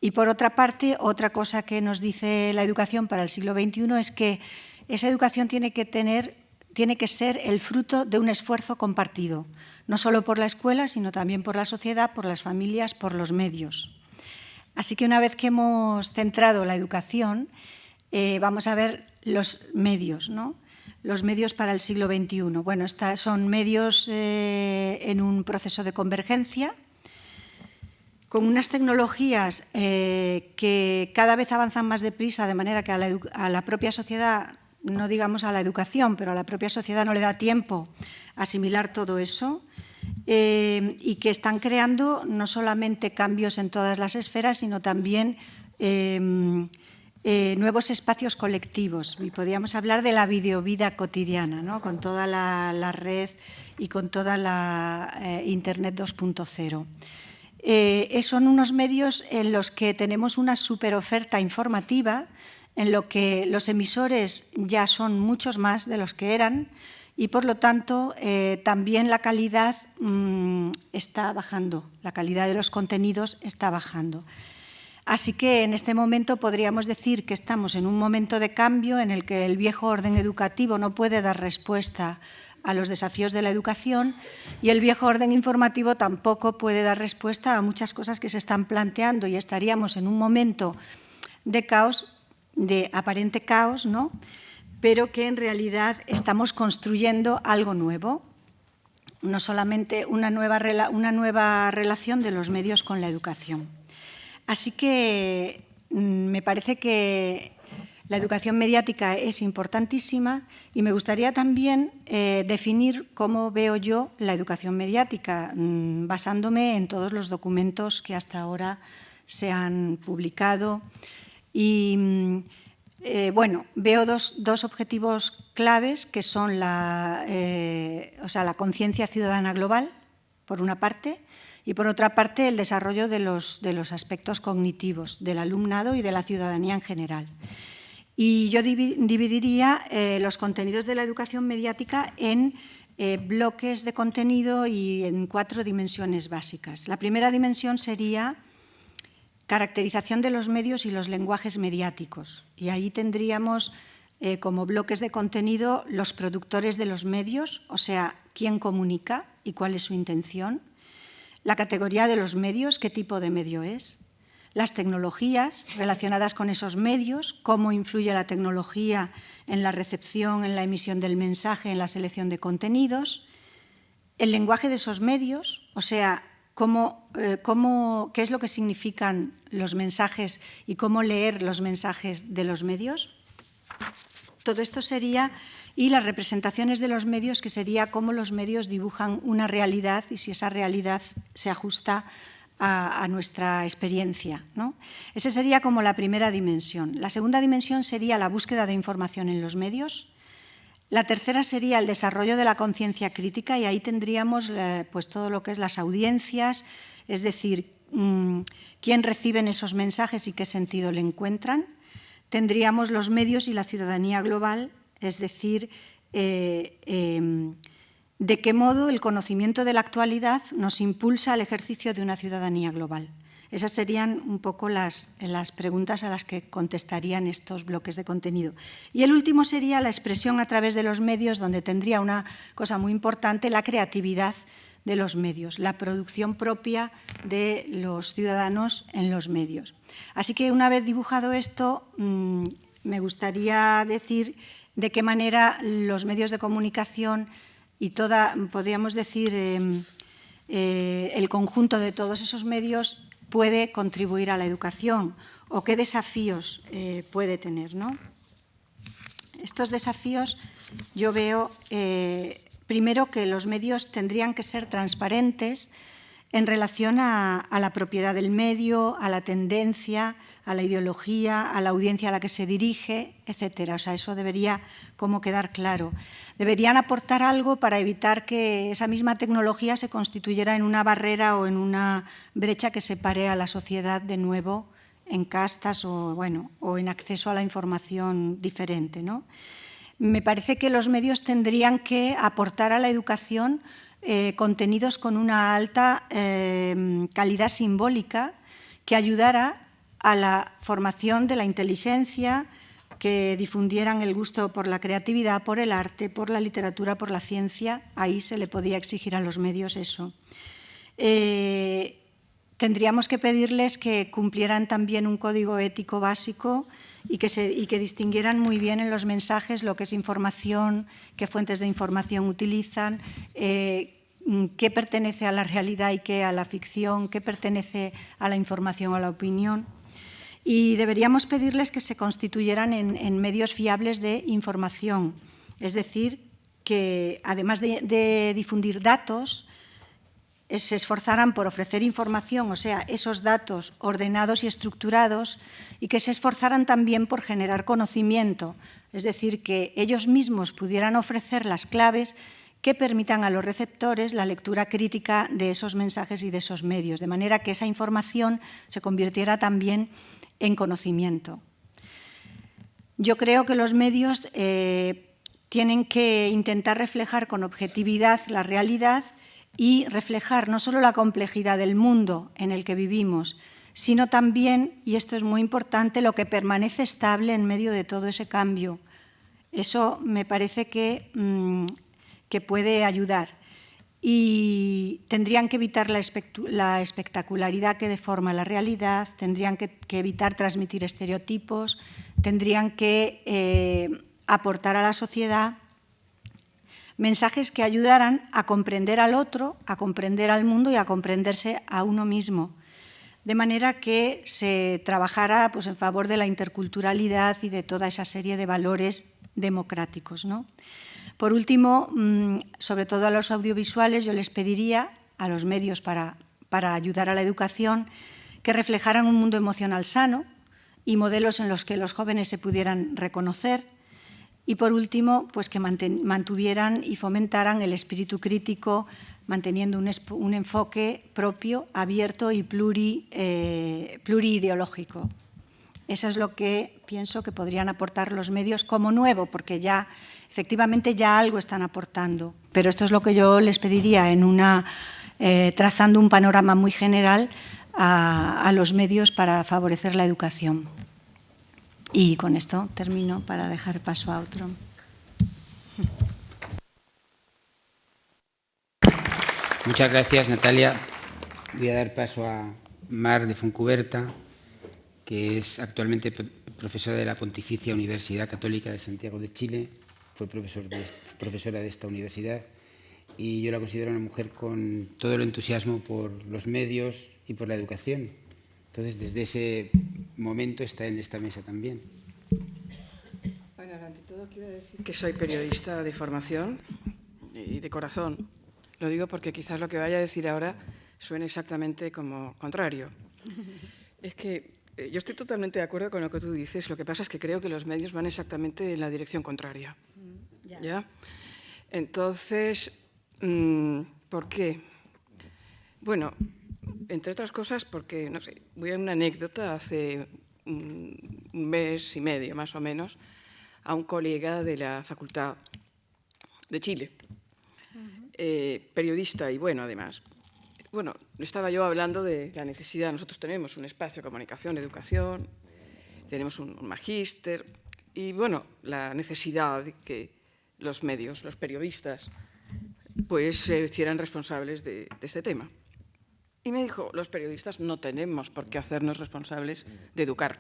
y por otra parte, otra cosa que nos dice la educación para el siglo XXI es que esa educación tiene que ser el fruto de un esfuerzo compartido, no solo por la escuela, sino también por la sociedad, por las familias, por los medios. Así que una vez que hemos centrado la educación, vamos a ver los medios, ¿no? Los medios para el siglo XXI. Bueno, son medios en un proceso de convergencia, con unas tecnologías que cada vez avanzan más deprisa, de manera que a la propia sociedad, no digamos a la educación, pero a la propia sociedad no le da tiempo a asimilar todo eso, y que están creando no solamente cambios en todas las esferas, sino también nuevos espacios colectivos. Y podríamos hablar de la videovida cotidiana, ¿no? Con toda la red y con toda la Internet 2.0. Son unos medios en los que tenemos una superoferta informativa, en lo que los emisores ya son muchos más de los que eran y, por lo tanto, también la calidad está bajando, la calidad de los contenidos está bajando. Así que en este momento podríamos decir que estamos en un momento de cambio en el que el viejo orden educativo no puede dar respuesta a los desafíos de la educación y el viejo orden informativo tampoco puede dar respuesta a muchas cosas que se están planteando, y estaríamos en un momento de caos, de aparente caos, ¿no? Pero que en realidad estamos construyendo algo nuevo, no solamente una nueva relación de los medios con la educación. Así que me parece que la educación mediática es importantísima y me gustaría también definir cómo veo yo la educación mediática, basándome en todos los documentos que hasta ahora se han publicado. Y bueno, veo dos objetivos claves que son la conciencia ciudadana global, por una parte, y por otra parte el desarrollo de los aspectos cognitivos del alumnado y de la ciudadanía en general. Y yo dividiría los contenidos de la educación mediática en bloques de contenido y en 4 dimensiones básicas. La primera dimensión sería caracterización de los medios y los lenguajes mediáticos. Y ahí tendríamos como bloques de contenido los productores de los medios, o sea, quién comunica y cuál es su intención, la categoría de los medios, qué tipo de medio es, las tecnologías relacionadas con esos medios, cómo influye la tecnología en la recepción, en la emisión del mensaje, en la selección de contenidos, el lenguaje de esos medios, o sea, qué es lo que significan los mensajes y cómo leer los mensajes de los medios. Todo esto sería, y las representaciones de los medios, que sería cómo los medios dibujan una realidad y si esa realidad se ajusta a nuestra experiencia, ¿no? Esa sería como la primera dimensión. La segunda dimensión sería la búsqueda de información en los medios. La tercera sería el desarrollo de la conciencia crítica, y ahí tendríamos pues todo lo que es las audiencias, es decir, quién reciben esos mensajes y qué sentido le encuentran. Tendríamos los medios y la ciudadanía global, es decir, de qué modo el conocimiento de la actualidad nos impulsa al ejercicio de una ciudadanía global. Esas serían un poco las preguntas a las que contestarían estos bloques de contenido. Y el último sería la expresión a través de los medios, donde tendría una cosa muy importante, la creatividad de los medios, la producción propia de los ciudadanos en los medios. Así que una vez dibujado esto, me gustaría decir de qué manera los medios de comunicación y podríamos decir, el conjunto de todos esos medios puede contribuir a la educación o qué desafíos puede tener, ¿no? Estos desafíos yo veo, primero, que los medios tendrían que ser transparentes en relación a la propiedad del medio, a la tendencia, a la ideología, a la audiencia a la que se dirige, etcétera. O sea, eso debería como quedar claro. Deberían aportar algo para evitar que esa misma tecnología se constituyera en una barrera o en una brecha que separe a la sociedad de nuevo en castas o en acceso a la información diferente, ¿no? Me parece que los medios tendrían que aportar a la educación contenidos con una alta calidad simbólica que ayudara a la formación de la inteligencia, que difundieran el gusto por la creatividad, por el arte, por la literatura, por la ciencia. Ahí se le podía exigir a los medios eso. Tendríamos que pedirles que cumplieran también un código ético básico y que distinguieran muy bien en los mensajes lo que es información, qué fuentes de información utilizan, qué pertenece a la realidad y qué a la ficción, qué pertenece a la información o a la opinión. Y deberíamos pedirles que se constituyeran en medios fiables de información, es decir, que además de difundir datos, se esforzaran por ofrecer información, o sea, esos datos ordenados y estructurados, y que se esforzaran también por generar conocimiento, es decir, que ellos mismos pudieran ofrecer las claves que permitan a los receptores la lectura crítica de esos mensajes y de esos medios, de manera que esa información se convirtiera también en conocimiento. Yo creo que los medios tienen que intentar reflejar con objetividad la realidad y reflejar no solo la complejidad del mundo en el que vivimos, sino también, y esto es muy importante, lo que permanece estable en medio de todo ese cambio. Eso me parece que puede ayudar. Y tendrían que evitar la espectacularidad que deforma la realidad, tendrían que evitar transmitir estereotipos, tendrían que aportar a la sociedad mensajes que ayudaran a comprender al otro, a comprender al mundo y a comprenderse a uno mismo, de manera que se trabajara pues, en favor de la interculturalidad y de toda esa serie de valores democráticos, ¿no? Por último, sobre todo a los audiovisuales, yo les pediría a los medios para ayudar a la educación que reflejaran un mundo emocional sano y modelos en los que los jóvenes se pudieran reconocer. Y por último, pues que mantuvieran y fomentaran el espíritu crítico, manteniendo un enfoque propio, abierto y pluriideológico. Eso es lo que pienso que podrían aportar los medios como nuevo, porque ya efectivamente ya algo están aportando. Pero esto es lo que yo les pediría trazando un panorama muy general a los medios para favorecer la educación. Y con esto termino para dejar paso a otro. Muchas gracias, Natalia. Voy a dar paso a Mar de Foncuberta, que es actualmente profesora de la Pontificia Universidad Católica de Santiago de Chile. Fue profesora de esta universidad y yo la considero una mujer con todo el entusiasmo por los medios y por la educación. Entonces, desde ese momento está en esta mesa también. Bueno, ante todo quiero decir que soy periodista de formación y de corazón. Lo digo porque quizás lo que vaya a decir ahora suene exactamente como contrario. Es que yo estoy totalmente de acuerdo con lo que tú dices. Lo que pasa es que creo que los medios van exactamente en la dirección contraria. ¿Ya? Entonces, ¿por qué? Bueno, entre otras cosas porque, no sé, voy a una anécdota. Hace un mes y medio, más o menos, a un colega de la Facultad de Chile, periodista y bueno, además. Bueno, estaba yo hablando de la necesidad. Nosotros tenemos un espacio de comunicación, educación, tenemos un magíster y, bueno, la necesidad de que los medios, los periodistas, pues se hicieran responsables de este tema. Y me dijo, los periodistas no tenemos por qué hacernos responsables de educar.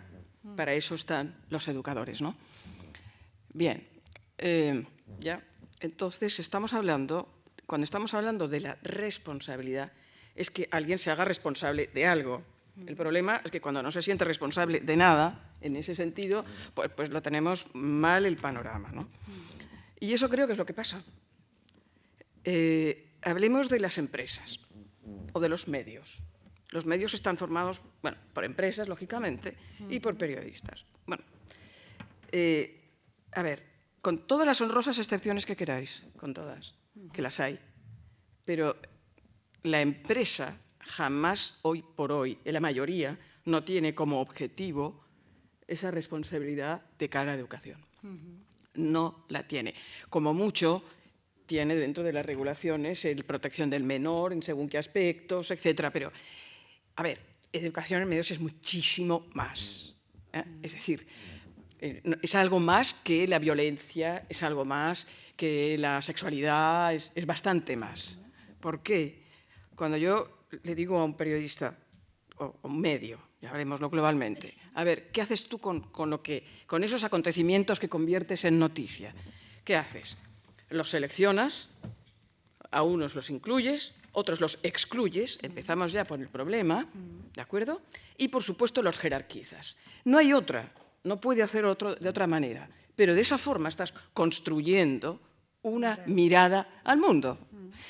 Para eso están los educadores, ¿no? Bien, ya. Entonces, cuando estamos hablando de la responsabilidad, es que alguien se haga responsable de algo. El problema es que cuando no se siente responsable de nada, en ese sentido, pues lo tenemos mal el panorama, ¿no? Y eso creo que es lo que pasa. Hablemos de las empresas o de los medios. Los medios están formados, bueno, por empresas, lógicamente, y por periodistas. Bueno, a ver, con todas las honrosas excepciones que queráis, con todas, que las hay, pero la empresa jamás, hoy por hoy, en la mayoría, no tiene como objetivo esa responsabilidad de cara a la educación. no la tiene. Como mucho, tiene dentro de las regulaciones la protección del menor en según qué aspectos, etcétera. Pero, a ver, educación en medios es muchísimo más. Es decir, es algo más que la violencia, es algo más que la sexualidad, es bastante más. ¿Por qué? Cuando yo le digo a un periodista o un medio, ya hablemoslo globalmente, a ver, ¿qué haces tú con esos acontecimientos que conviertes en noticia? ¿Qué haces? Los seleccionas, a unos los incluyes, otros los excluyes, empezamos ya por el problema, ¿de acuerdo? Y, por supuesto, los jerarquizas. No hay otra, no puede hacer de otra manera, pero de esa forma estás construyendo una mirada al mundo.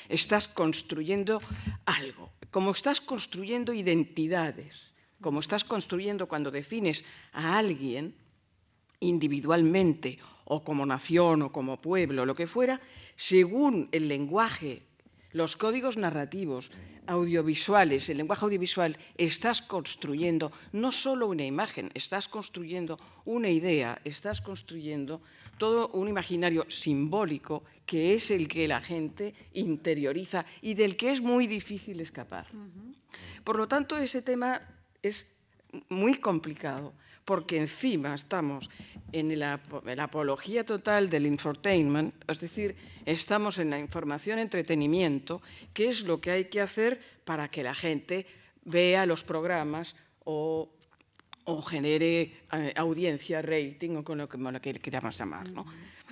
Estás construyendo algo, como estás construyendo identidades, como estás construyendo cuando defines a alguien individualmente o como nación o como pueblo, lo que fuera, según el lenguaje, los códigos narrativos, audiovisuales, el lenguaje audiovisual, estás construyendo no solo una imagen, estás construyendo una idea, estás construyendo todo un imaginario simbólico que es el que la gente interioriza y del que es muy difícil escapar. Por lo tanto, ese tema es muy complicado, porque encima estamos en la apología total del infotainment, es decir, estamos en la información, entretenimiento, que es lo que hay que hacer para que la gente vea los programas o genere audiencia, rating, o con lo que queramos llamar, ¿no?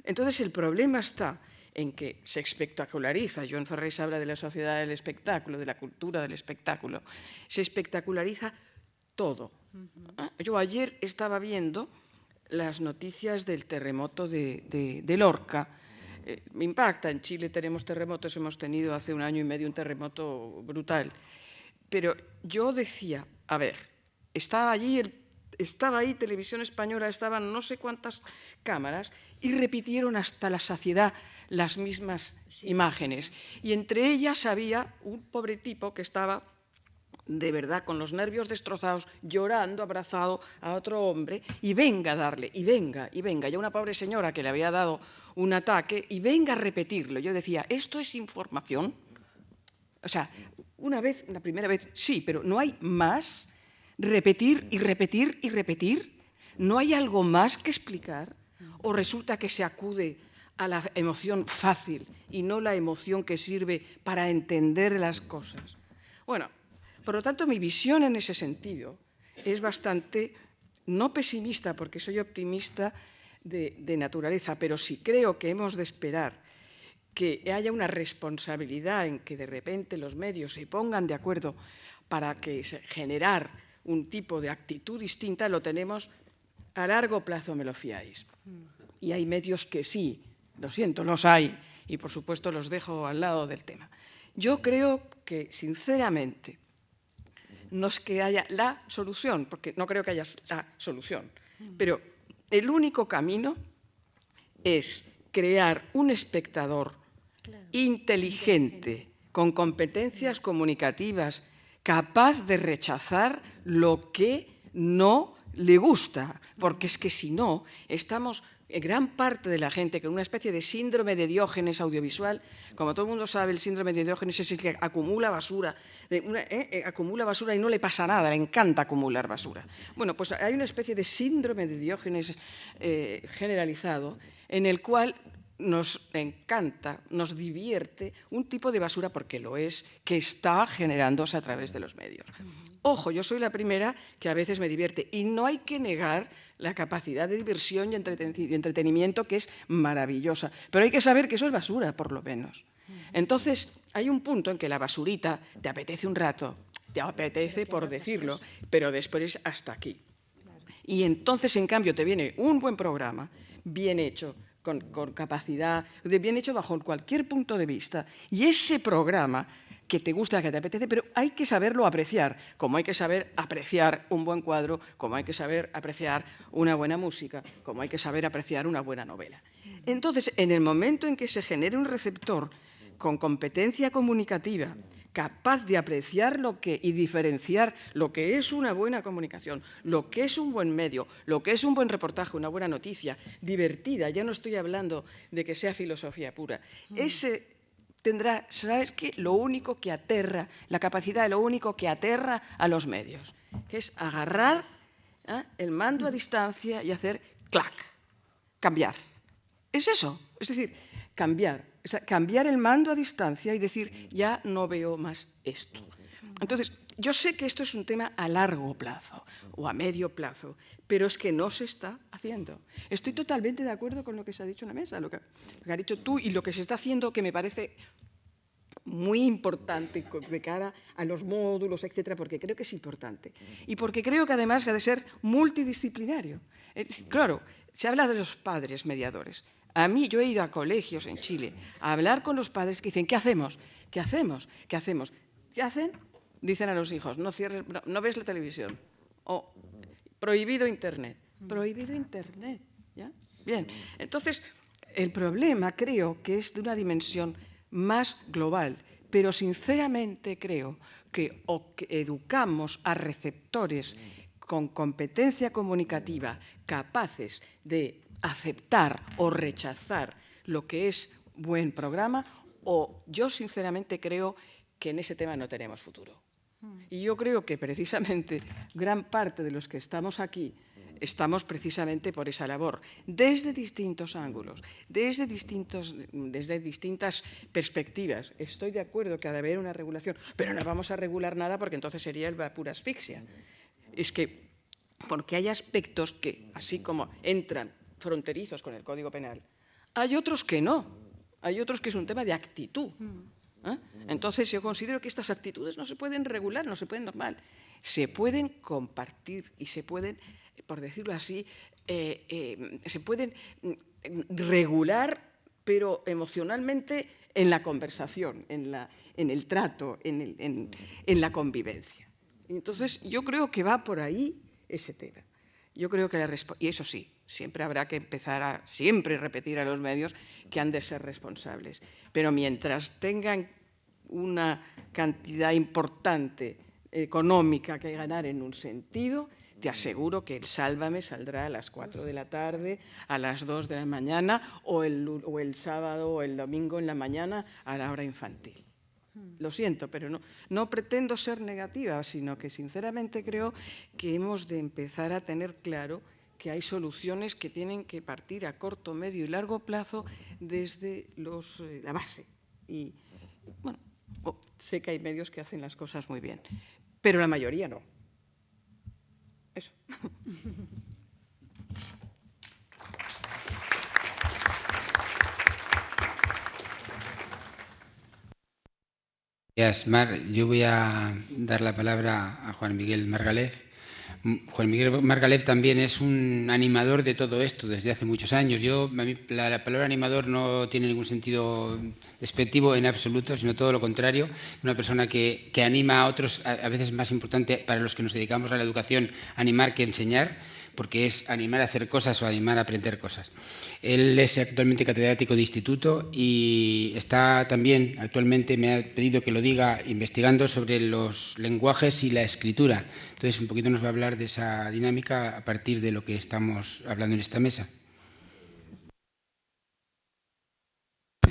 Entonces, el problema está en que se espectaculariza. Joan Ferrés habla de la sociedad del espectáculo, de la cultura del espectáculo. Se espectaculariza todo. Yo ayer estaba viendo las noticias del terremoto de Lorca. Me impacta, en Chile tenemos terremotos, hemos tenido hace 1 año y medio un terremoto brutal. Pero yo decía, a ver, estaba ahí Televisión Española, estaban no sé cuántas cámaras y repitieron hasta la saciedad las mismas imágenes. Y entre ellas había un pobre tipo que estaba de verdad con los nervios destrozados, llorando, abrazado a otro hombre, y venga a darle, y venga, y una pobre señora que le había dado un ataque, y venga a repetirlo. Yo decía, ¿esto es información? O sea, una primera vez, sí, pero no hay más. Repetir y repetir y repetir. ¿No hay algo más que explicar? ¿O resulta que se acude a la emoción fácil y no la emoción que sirve para entender las cosas? Bueno, por lo tanto, mi visión en ese sentido es bastante, no pesimista, porque soy optimista de naturaleza, pero sí creo que hemos de esperar que haya una responsabilidad en que de repente los medios se pongan de acuerdo para generar un tipo de actitud distinta. Lo tenemos a largo plazo, me lo fiáis. Y hay medios que sí, lo siento, los hay, y por supuesto los dejo al lado del tema. Yo creo que, sinceramente, no es que haya la solución, porque no creo que haya la solución, pero el único camino es crear un espectador inteligente, con competencias comunicativas, capaz de rechazar lo que no le gusta, porque es que si no, estamos gran parte de la gente con una especie de síndrome de Diógenes audiovisual. Como todo el mundo sabe, el síndrome de Diógenes es el que acumula basura, acumula basura y no le pasa nada, le encanta acumular basura. Bueno, pues hay una especie de síndrome de Diógenes generalizado en el cual nos encanta, nos divierte un tipo de basura, porque lo es, que está generándose a través de los medios. Ojo, yo soy la primera que a veces me divierte, y no hay que negar la capacidad de diversión y entretenimiento, que es maravillosa, pero hay que saber que eso es basura, por lo menos. Entonces, hay un punto en que la basurita te apetece un rato, te apetece por decirlo, pero después hasta aquí. Y entonces, en cambio, te viene un buen programa, bien hecho, con capacidad, bien hecho bajo cualquier punto de vista, y ese programa que te gusta, que te apetece, pero hay que saberlo apreciar, como hay que saber apreciar un buen cuadro, como hay que saber apreciar una buena música, como hay que saber apreciar una buena novela. Entonces, en el momento en que se genere un receptor con competencia comunicativa capaz de apreciar y diferenciar lo que es una buena comunicación, lo que es un buen medio, lo que es un buen reportaje, una buena noticia, divertida, ya no estoy hablando de que sea filosofía pura, ese tendrá, ¿sabes qué? Lo único que aterra, la capacidad, lo único que aterra a los medios, que es agarrar el mando a distancia y hacer clac, cambiar. Es eso, es decir, cambiar. O sea, cambiar el mando a distancia y decir, ya no veo más esto. Entonces, yo sé que esto es un tema a largo plazo o a medio plazo, pero es que no se está haciendo. Estoy totalmente de acuerdo con lo que se ha dicho en la mesa, lo que has dicho tú y lo que se está haciendo, que me parece muy importante de cara a los módulos, etcétera, porque creo que es importante. Y porque creo que además ha de ser multidisciplinario. Claro, se habla de los padres mediadores. A mí, yo he ido a colegios en Chile a hablar con los padres que dicen, ¿qué hacemos? ¿Qué hacemos? ¿Qué hacemos? ¿Qué hacen? Dicen a los hijos, no ves la televisión. O prohibido Internet. Prohibido Internet. ¿Ya? Bien, entonces, el problema creo que es de una dimensión más global, pero sinceramente creo que educamos a receptores con competencia comunicativa capaces de aceptar o rechazar lo que es buen programa, o yo sinceramente creo que en ese tema no tenemos futuro. Y yo creo que precisamente gran parte de los que estamos aquí estamos precisamente por esa labor, desde distintos ángulos, desde distintas perspectivas. Estoy de acuerdo que ha de haber una regulación, pero no vamos a regular nada porque entonces sería la pura asfixia. Es que porque hay aspectos que, así como entran fronterizos con el Código Penal, hay otros que no, hay otros que es un tema de actitud. Entonces yo considero que estas actitudes no se pueden regular, no se pueden normal, se pueden compartir y se pueden, por decirlo así, se pueden regular, pero emocionalmente en la conversación, en el trato, en la convivencia. Entonces yo creo que va por ahí ese tema. Yo creo que y eso sí, siempre habrá que empezar a repetir a los medios que han de ser responsables. Pero mientras tengan una cantidad importante económica que ganar en un sentido, te aseguro que el Sálvame saldrá a las 4 de la tarde, a las 2 de la mañana o el sábado o el domingo en la mañana a la hora infantil. Lo siento, pero no pretendo ser negativa, sino que sinceramente creo que hemos de empezar a tener claro que hay soluciones que tienen que partir a corto, medio y largo plazo desde la base. Y, bueno, sé que hay medios que hacen las cosas muy bien, pero la mayoría no. Eso. Gracias, Mar. Yo voy a dar la palabra a Juan Miguel Margalef. Juan Miguel Margalef también es un animador de todo esto desde hace muchos años. A mí la palabra animador no tiene ningún sentido despectivo en absoluto, sino todo lo contrario. Una persona que anima a otros, a veces es más importante para los que nos dedicamos a la educación animar que enseñar, porque es animar a hacer cosas o animar a aprender cosas. Él es actualmente catedrático de instituto y está también, actualmente me ha pedido que lo diga, investigando sobre los lenguajes y la escritura. Entonces, un poquito nos va a hablar de esa dinámica a partir de lo que estamos hablando en esta mesa.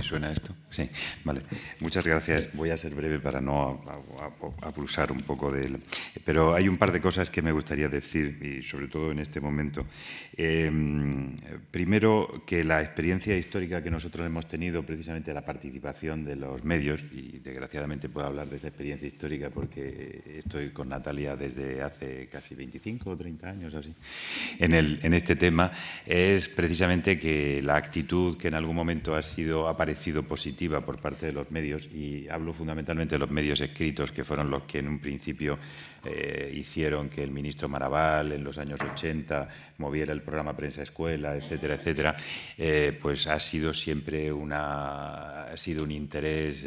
¿Suena esto? Sí, vale. Muchas gracias. Voy a ser breve para no abusar un poco de él. Pero hay un par de cosas que me gustaría decir, y sobre todo en este momento. Primero, que la experiencia histórica que nosotros hemos tenido, precisamente la participación de los medios, y desgraciadamente puedo hablar de esa experiencia histórica porque estoy con Natalia desde hace casi 25 o 30 años, así, en este tema, es precisamente que la actitud que en algún momento ha aparecido positiva por parte de los medios, y hablo fundamentalmente de los medios escritos, que fueron los que en un principio hicieron que el ministro Maragall en los años 80 moviera el programa Prensa Escuela, etcétera, etcétera, pues ha sido siempre un interés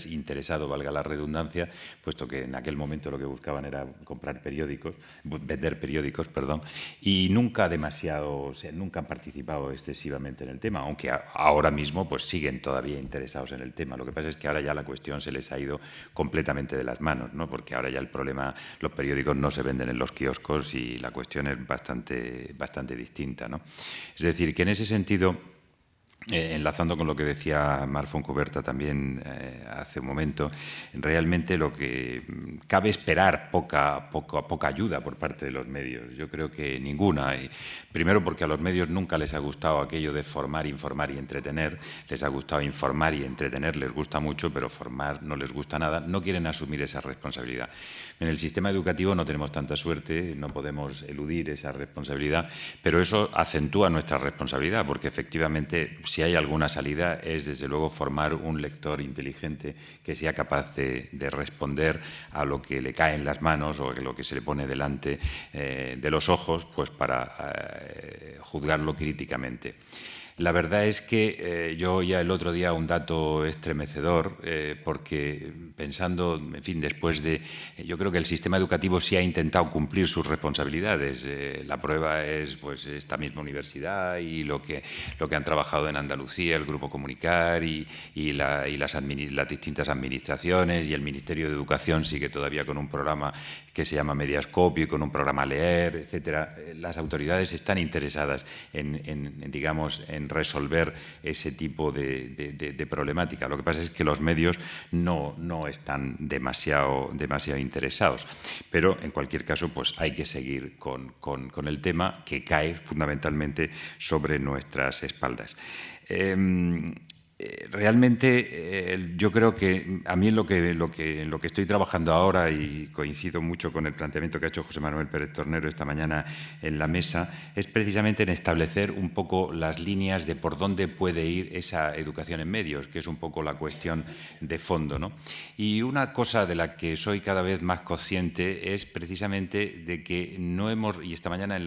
interesado, valga la redundancia, puesto que en aquel momento lo que buscaban era vender periódicos, y nunca han participado excesivamente en el tema, aunque ahora mismo pues siguen todavía interesados en el tema. Lo que pasa es que ahora ya la cuestión se les ha ido completamente de las manos, ¿no? Porque ahora ya el problema, los periódicos no se venden en los kioscos y la cuestión es bastante distinta, ¿no? Es decir, que en ese sentido, enlazando con lo que decía Marc Fontcuberta también hace un momento, realmente lo que cabe esperar poca ayuda por parte de los medios. Yo creo que ninguna. Primero porque a los medios nunca les ha gustado aquello de formar, informar y entretener. Les ha gustado informar y entretener, les gusta mucho, pero formar no les gusta nada. No quieren asumir esa responsabilidad. En el sistema educativo no tenemos tanta suerte, no podemos eludir esa responsabilidad, pero eso acentúa nuestra responsabilidad, porque efectivamente, si hay alguna salida, es desde luego formar un lector inteligente que sea capaz de responder a lo que le cae en las manos o a lo que se le pone delante de los ojos, pues para juzgarlo críticamente. La verdad es que yo oía el otro día un dato estremecedor, porque pensando, en fin, después de... Yo creo que el sistema educativo sí ha intentado cumplir sus responsabilidades. La prueba es pues esta misma universidad y lo que han trabajado en Andalucía, el Grupo Comunicar y las distintas administraciones, y el Ministerio de Educación sigue todavía con un programa que se llama Mediascopio y con un programa Leer, etcétera. Las autoridades están interesadas en resolver ese tipo de problemática. Lo que pasa es que los medios no están demasiado interesados. Pero, en cualquier caso, pues hay que seguir con el tema, que cae fundamentalmente sobre nuestras espaldas. Realmente yo creo que a mí en lo que estoy trabajando ahora, y coincido mucho con el planteamiento que ha hecho José Manuel Pérez Tornero esta mañana en la mesa, es precisamente en establecer un poco las líneas de por dónde puede ir esa educación en medios, que es un poco la cuestión de fondo, ¿no? Y una cosa de la que soy cada vez más consciente es precisamente de que no hemos, y esta mañana en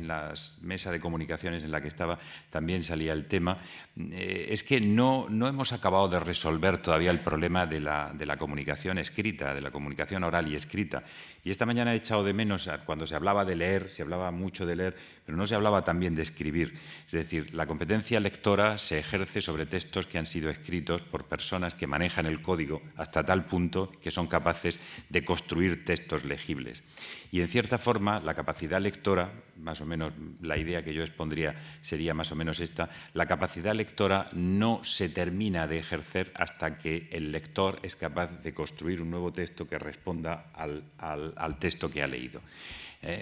la mesa de comunicaciones en la que estaba también salía el tema, es que no hemos acabado de resolver todavía el problema de la comunicación escrita, de la comunicación oral y escrita. Y esta mañana he echado de menos, cuando se hablaba de leer, se hablaba mucho de leer, pero no se hablaba también de escribir. Es decir, la competencia lectora se ejerce sobre textos que han sido escritos por personas que manejan el código hasta tal punto que son capaces de construir textos legibles. Y, en cierta forma, la capacidad lectora, más o menos la idea que yo expondría sería más o menos esta, la capacidad lectora no se termina de ejercer hasta que el lector es capaz de construir un nuevo texto que responda al texto que ha leído.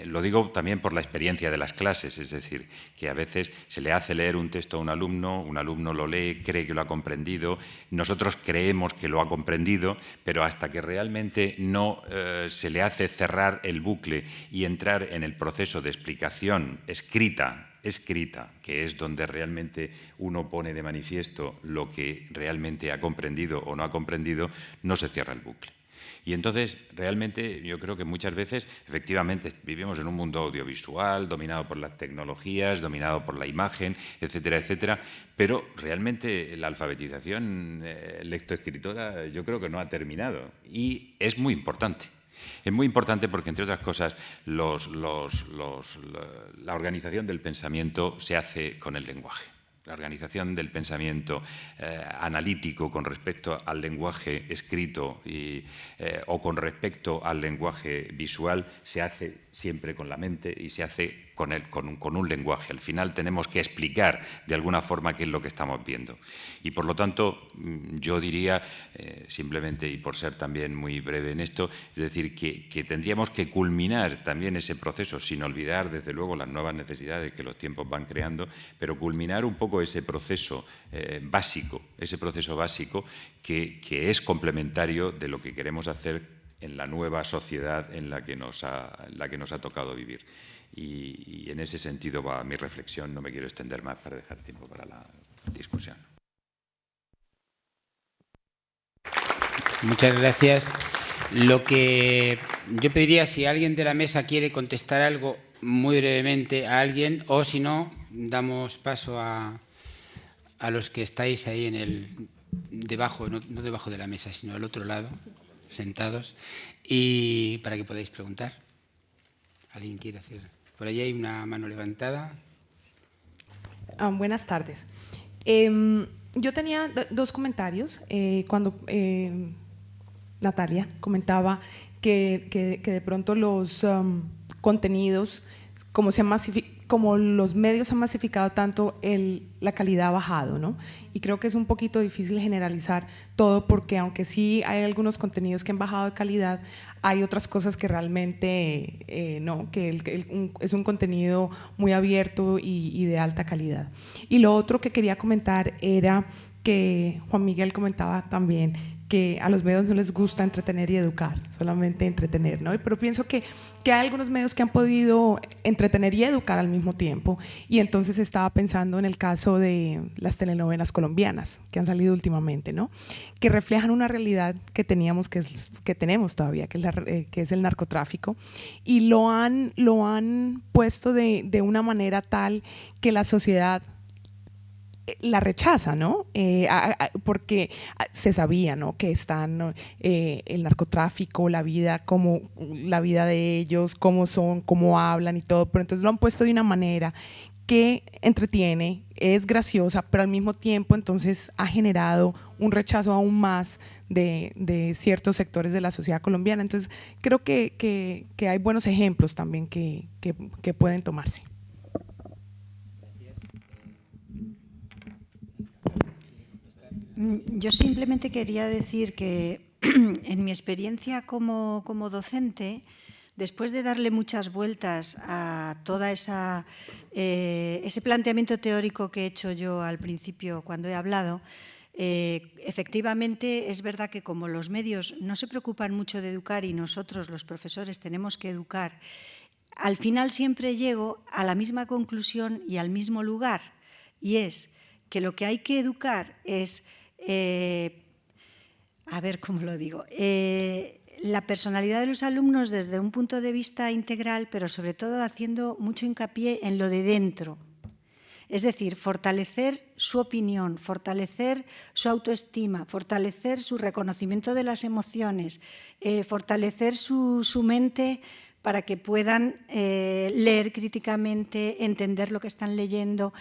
Lo digo también por la experiencia de las clases, es decir, que a veces se le hace leer un texto a un alumno lo lee, cree que lo ha comprendido, nosotros creemos que lo ha comprendido, pero hasta que realmente no se le hace cerrar el bucle y entrar en el proceso de explicación escrita, que es donde realmente uno pone de manifiesto lo que realmente ha comprendido o no ha comprendido, no se cierra el bucle. Y entonces, realmente, yo creo que muchas veces, efectivamente, vivimos en un mundo audiovisual, dominado por las tecnologías, dominado por la imagen, etcétera, etcétera, pero realmente la alfabetización lectoescritora yo creo que no ha terminado, y es muy importante. Es muy importante porque, entre otras cosas, la organización del pensamiento se hace con el lenguaje. La organización del pensamiento analítico con respecto al lenguaje escrito o con respecto al lenguaje visual se hace siempre con la mente y se hace con un lenguaje. Al final tenemos que explicar de alguna forma qué es lo que estamos viendo. Y por lo tanto, yo diría, simplemente, y por ser también muy breve en esto, es decir, que tendríamos que culminar también ese proceso, sin olvidar, desde luego, las nuevas necesidades que los tiempos van creando, pero culminar un poco ese proceso básico, que es complementario de lo que queremos hacer en la nueva sociedad en la que nos ha tocado vivir. Y en ese sentido va mi reflexión. No me quiero extender más para dejar tiempo para la discusión. Muchas gracias. Lo que yo pediría, si alguien de la mesa quiere contestar algo muy brevemente a alguien, o si no, damos paso a los que estáis ahí debajo, no debajo de la mesa, sino al otro lado, sentados, y para que podáis preguntar. ¿Alguien quiere hacer? Por allí hay una mano levantada. Buenas tardes. Yo tenía dos comentarios. Cuando Natalia comentaba que de pronto los contenidos, como los medios han masificado tanto, la calidad ha bajado, ¿no? Y creo que es un poquito difícil generalizar todo, porque aunque sí hay algunos contenidos que han bajado de calidad, hay otras cosas que realmente no, que es un contenido muy abierto y de alta calidad. Y lo otro que quería comentar era que Juan Miguel comentaba también que a los medios no les gusta entretener y educar, solamente entretener, ¿no? Pero pienso que hay algunos medios que han podido entretener y educar al mismo tiempo, y entonces estaba pensando en el caso de las telenovelas colombianas que han salido últimamente, ¿no? Que reflejan una realidad que tenemos, que tenemos todavía, que es el narcotráfico, y lo han puesto de una manera tal que la sociedad la rechaza, ¿no? Porque se sabía, ¿no?, que están el narcotráfico, la vida de ellos, cómo son, cómo hablan y todo, pero entonces lo han puesto de una manera que entretiene, es graciosa, pero al mismo tiempo entonces ha generado un rechazo aún más de ciertos sectores de la sociedad colombiana. Entonces creo que hay buenos ejemplos también que pueden tomarse. Yo simplemente quería decir que en mi experiencia como docente, después de darle muchas vueltas a toda ese planteamiento teórico que he hecho yo al principio cuando he hablado, efectivamente es verdad que como los medios no se preocupan mucho de educar y nosotros los profesores tenemos que educar, al final siempre llego a la misma conclusión y al mismo lugar, y es que lo que hay que educar es, a ver cómo lo digo, la personalidad de los alumnos desde un punto de vista integral, pero sobre todo haciendo mucho hincapié en lo de dentro. Es decir, fortalecer su opinión, fortalecer su autoestima, fortalecer su reconocimiento de las emociones, fortalecer su mente para que puedan leer críticamente, entender lo que están leyendo,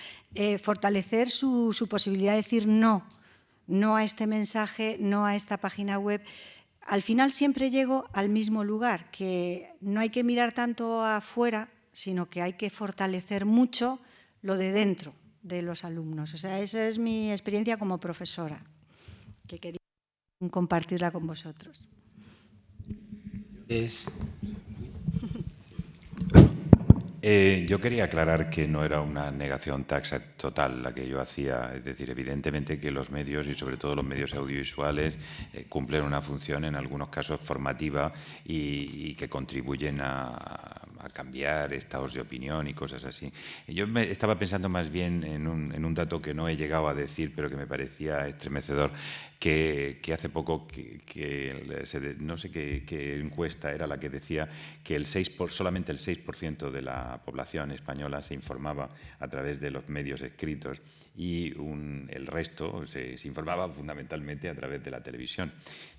fortalecer su posibilidad de decir no a este mensaje, no a esta página web. Al final siempre llego al mismo lugar, que no hay que mirar tanto afuera, sino que hay que fortalecer mucho lo de dentro de los alumnos. O sea, esa es mi experiencia como profesora, que quería compartirla con vosotros. Yo quería aclarar que no era una negación taxa total la que yo hacía, es decir, evidentemente que los medios y sobre todo los medios audiovisuales cumplen una función en algunos casos formativa y que contribuyen a cambiar estados de opinión y cosas así. Yo estaba pensando más bien en un dato que no he llegado a decir, pero que me parecía estremecedor, que hace poco, no sé qué encuesta era la que decía que solamente el 6% de la población española se informaba a través de los medios escritos y el resto se informaba fundamentalmente a través de la televisión.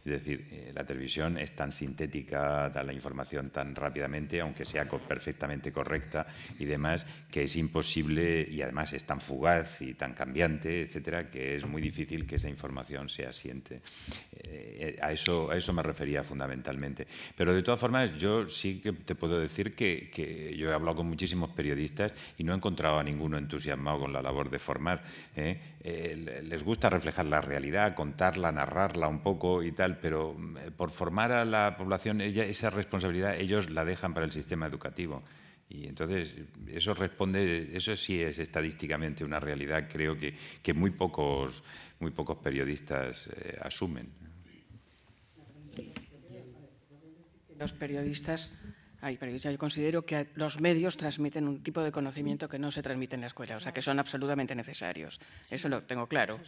Es decir, la televisión es tan sintética, da la información tan rápidamente, aunque sea perfectamente correcta y demás, que es imposible, y además es tan fugaz y tan cambiante, etcétera, que es muy difícil que esa información se asiente. A eso me refería fundamentalmente. Pero de todas formas, yo sí que te puedo decir que yo he hablado con muchísimos periodistas y no he encontrado a ninguno entusiasmado con la labor de formar. Les gusta reflejar la realidad, contarla, narrarla un poco y tal, pero por formar a la población, esa responsabilidad ellos la dejan para el sistema educativo. Y entonces eso sí es estadísticamente una realidad, creo que muy pocos periodistas asumen. Los periodistas, yo considero que los medios transmiten un tipo de conocimiento que no se transmite en la escuela, o sea, que son absolutamente necesarios. Eso lo tengo claro.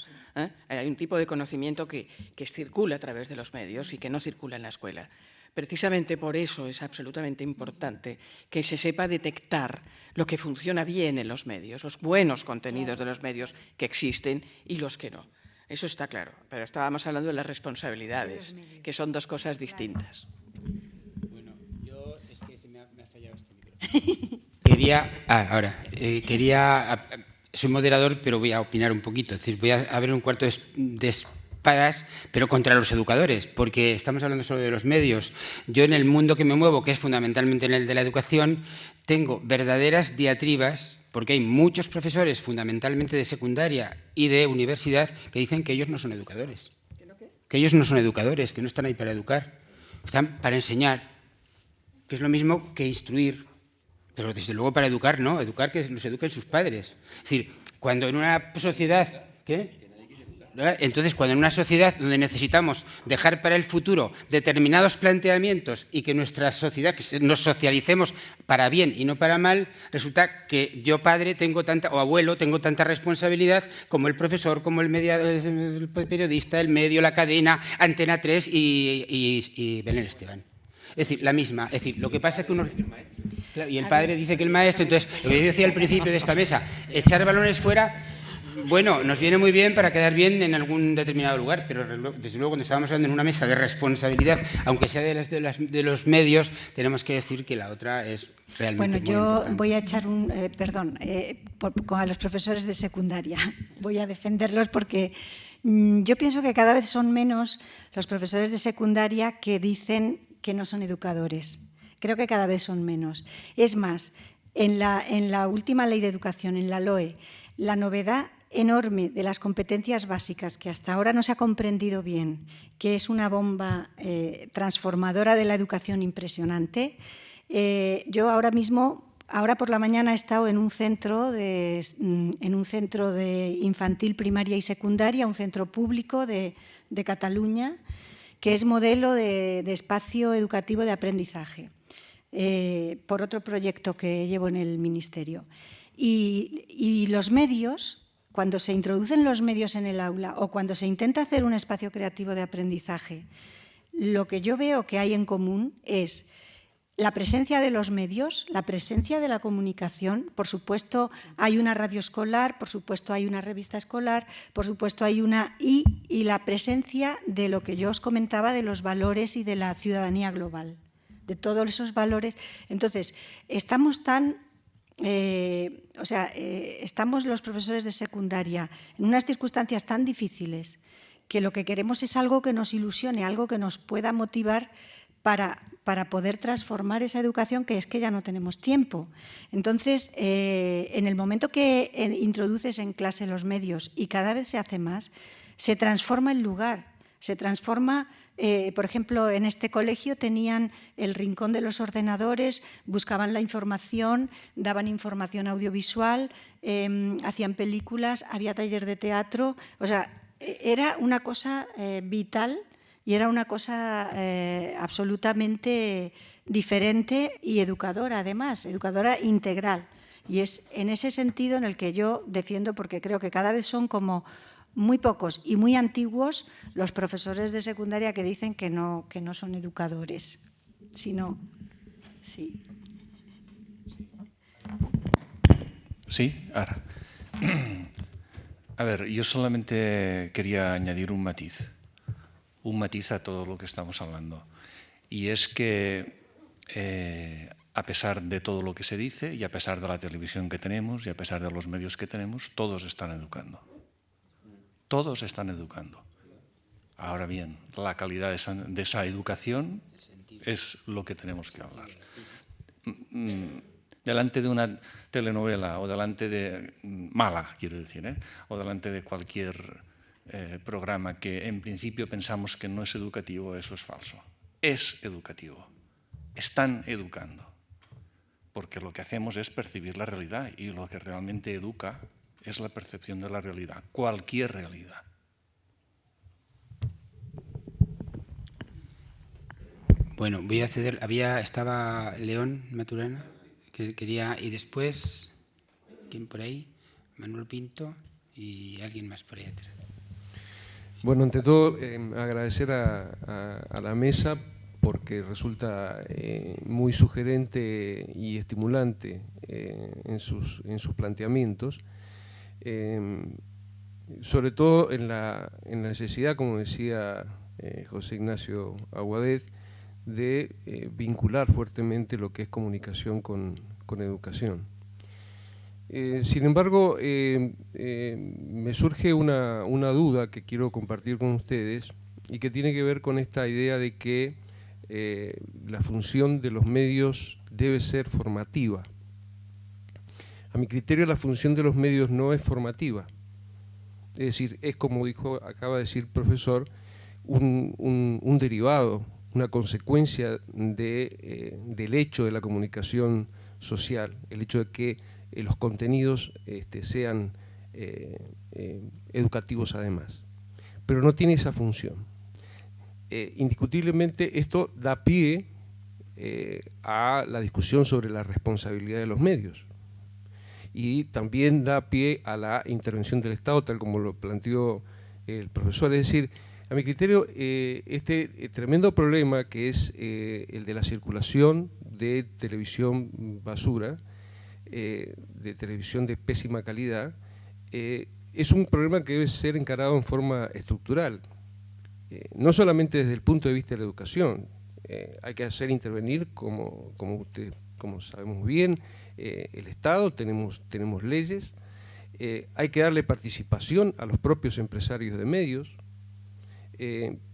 Hay un tipo de conocimiento que circula a través de los medios y que no circula en la escuela. Precisamente por eso es absolutamente importante que se sepa detectar lo que funciona bien en los medios, los buenos contenidos de los medios que existen y los que no. Eso está claro, pero estábamos hablando de las responsabilidades, que son dos cosas distintas. Bueno, yo es que se me ha fallado este micrófono. Quería soy moderador, pero voy a opinar un poquito. Es decir, voy a abrir un cuarto de espadas, pero contra los educadores, porque estamos hablando solo de los medios. Yo, en el mundo que me muevo, que es fundamentalmente en el de la educación, tengo verdaderas diatribas, porque hay muchos profesores, fundamentalmente de secundaria y de universidad, que dicen que ellos no son educadores. Que ellos no son educadores, que no están ahí para educar, están para enseñar, que es lo mismo que instruir, pero desde luego para educar no, educar que nos eduquen sus padres. Es decir, cuando en una sociedad... ¿Qué? Entonces, cuando en una sociedad donde necesitamos dejar para el futuro determinados planteamientos y que nuestra sociedad, que nos socialicemos para bien y no para mal, resulta que yo, padre, tengo tanta, o abuelo, tengo tanta responsabilidad como el profesor, como el periodista, el medio, la cadena, Antena 3 y Belén Esteban. Es decir, la misma. Es decir, lo que pasa es que uno... Claro, y el padre dice que el maestro... Entonces, lo que yo decía al principio de esta mesa, echar balones fuera... Bueno, nos viene muy bien para quedar bien en algún determinado lugar, pero desde luego cuando estábamos hablando en una mesa de responsabilidad, aunque sea de los medios, tenemos que decir que la otra es realmente muy importante. Voy a echar a los profesores de secundaria. Voy a defenderlos porque yo pienso que cada vez son menos los profesores de secundaria que dicen que no son educadores. Creo que cada vez son menos. Es más, en la última ley de educación, en la LOE, la novedad enorme de las competencias básicas que hasta ahora no se ha comprendido bien, que es una bomba transformadora de la educación impresionante. Yo ahora por la mañana he estado en un centro de infantil, primaria y secundaria, un centro público de Cataluña, que es modelo de espacio educativo de aprendizaje, por otro proyecto que llevo en el Ministerio. Y los medios, cuando se introducen los medios en el aula o cuando se intenta hacer un espacio creativo de aprendizaje, lo que yo veo que hay en común es la presencia de los medios, la presencia de la comunicación. Por supuesto, hay una radio escolar, por supuesto, hay una revista escolar, por supuesto, hay una y la presencia de lo que yo os comentaba de los valores y de la ciudadanía global, de todos esos valores. Entonces, estamos estamos los profesores de secundaria en unas circunstancias tan difíciles que lo que queremos es algo que nos ilusione, algo que nos pueda motivar para poder transformar esa educación, que es que ya no tenemos tiempo. Entonces, en el momento que introduces en clase los medios y cada vez se hace más, se transforma el lugar. Se transforma, por ejemplo, en este colegio tenían el rincón de los ordenadores, buscaban la información, daban información audiovisual, hacían películas, había taller de teatro. O sea, era una cosa vital y era una cosa absolutamente diferente y educadora, además, educadora integral. Y es en ese sentido en el que yo defiendo, porque creo que cada vez son como muy pocos y muy antiguos los profesores de secundaria que dicen que no son educadores, sino... Sí. Sí, ahora. A ver, yo solamente quería añadir un matiz a todo lo que estamos hablando. Y es que a pesar de todo lo que se dice y a pesar de la televisión que tenemos y a pesar de los medios que tenemos, todos están educando. Todos están educando. Ahora bien, la calidad de esa educación es lo que tenemos que hablar. Delante de una telenovela o delante de... mala, quiero decir, o delante de cualquier programa que en principio pensamos que no es educativo, eso es falso. Es educativo. Están educando. Porque lo que hacemos es percibir la realidad y lo que realmente educa es la percepción de la realidad, cualquier realidad. Bueno, voy a ceder. Estaba León Maturana, que quería, y después, ¿quién por ahí? Manuel Pinto y alguien más por ahí atrás. Bueno, ante todo, agradecer a la mesa porque resulta muy sugerente y estimulante en sus planteamientos. Sobre todo en la necesidad, como decía José Ignacio Aguadet, de vincular fuertemente lo que es comunicación con educación. Sin embargo, me surge una duda que quiero compartir con ustedes y que tiene que ver con esta idea de que la función de los medios debe ser formativa. A mi criterio, la función de los medios no es formativa. Es decir, es como acaba de decir el profesor, un derivado, una consecuencia del hecho de la comunicación social, el hecho de que los contenidos sean educativos además. Pero no tiene esa función. Indiscutiblemente esto da pie a la discusión sobre la responsabilidad de los medios y también da pie a la intervención del Estado, tal como lo planteó el profesor. Es decir, a mi criterio, este tremendo problema que es el de la circulación de televisión basura, de televisión de pésima calidad, es un problema que debe ser encarado en forma estructural, no solamente desde el punto de vista de la educación. Hay que hacer intervenir, como sabemos bien, el Estado, tenemos leyes, hay que darle participación a los propios empresarios de medios,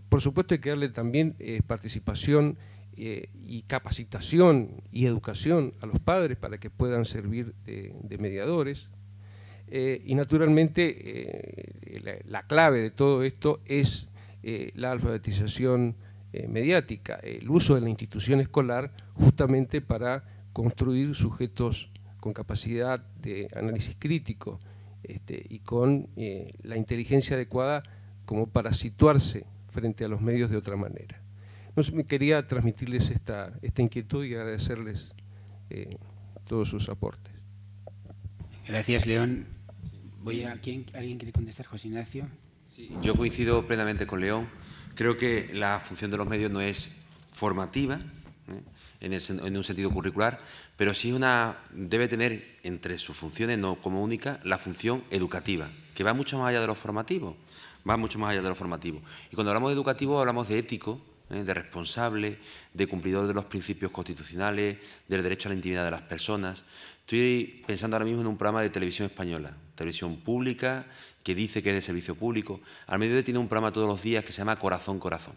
por supuesto hay que darle también participación y capacitación y educación a los padres para que puedan servir de mediadores, y naturalmente la clave de todo esto es la alfabetización mediática, el uso de la institución escolar justamente para construir sujetos con capacidad de análisis crítico y con la inteligencia adecuada como para situarse frente a los medios de otra manera. Entonces, me quería transmitirles esta inquietud y agradecerles todos sus aportes. Gracias, León. ¿Alguien quiere contestar? José Ignacio. Sí, yo coincido plenamente con León. Creo que la función de los medios no es formativa, en un sentido curricular, pero sí debe tener entre sus funciones, no como única, la función educativa, que va mucho más allá de lo formativo. Y cuando hablamos de educativo, hablamos de ético, de responsable, de cumplidor de los principios constitucionales, del derecho a la intimidad de las personas. Estoy pensando ahora mismo en un programa de televisión española, televisión pública, que dice que es de servicio público. Al mediodía tiene un programa todos los días que se llama Corazón, Corazón.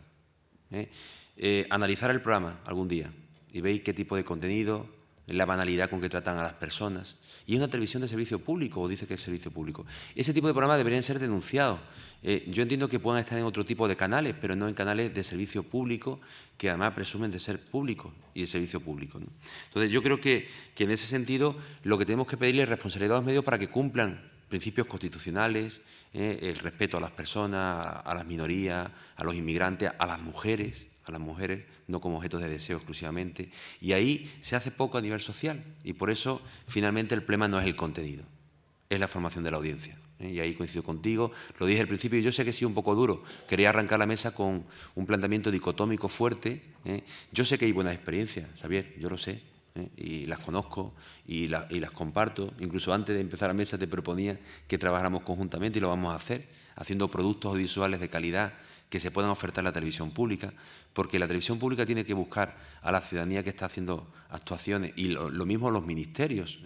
Analizar el programa algún día y veis qué tipo de contenido, la banalidad con que tratan a las personas. Y es una televisión de servicio público, o dice que es servicio público. Ese tipo de programas deberían ser denunciados. Yo entiendo que puedan estar en otro tipo de canales, pero no en canales de servicio público, que además presumen de ser públicos y de servicio público, ¿no? Entonces, yo creo que en ese sentido lo que tenemos que pedirle es responsabilidad a los medios para que cumplan principios constitucionales, el respeto a las personas, a las minorías, a los inmigrantes, a las mujeres, no como objetos de deseo exclusivamente, y ahí se hace poco a nivel social, y por eso finalmente el problema no es el contenido, es la formación de la audiencia. Y ahí coincido contigo, lo dije al principio, y yo sé que he sido un poco duro, quería arrancar la mesa con un planteamiento dicotómico fuerte. Yo sé que hay buenas experiencias, Xavier, yo lo sé, y las conozco y las comparto. Incluso antes de empezar la mesa te proponía que trabajáramos conjuntamente, y lo vamos a hacer, haciendo productos audiovisuales de calidad que se puedan ofertar en la televisión pública, porque la televisión pública tiene que buscar a la ciudadanía que está haciendo actuaciones, y lo mismo los ministerios,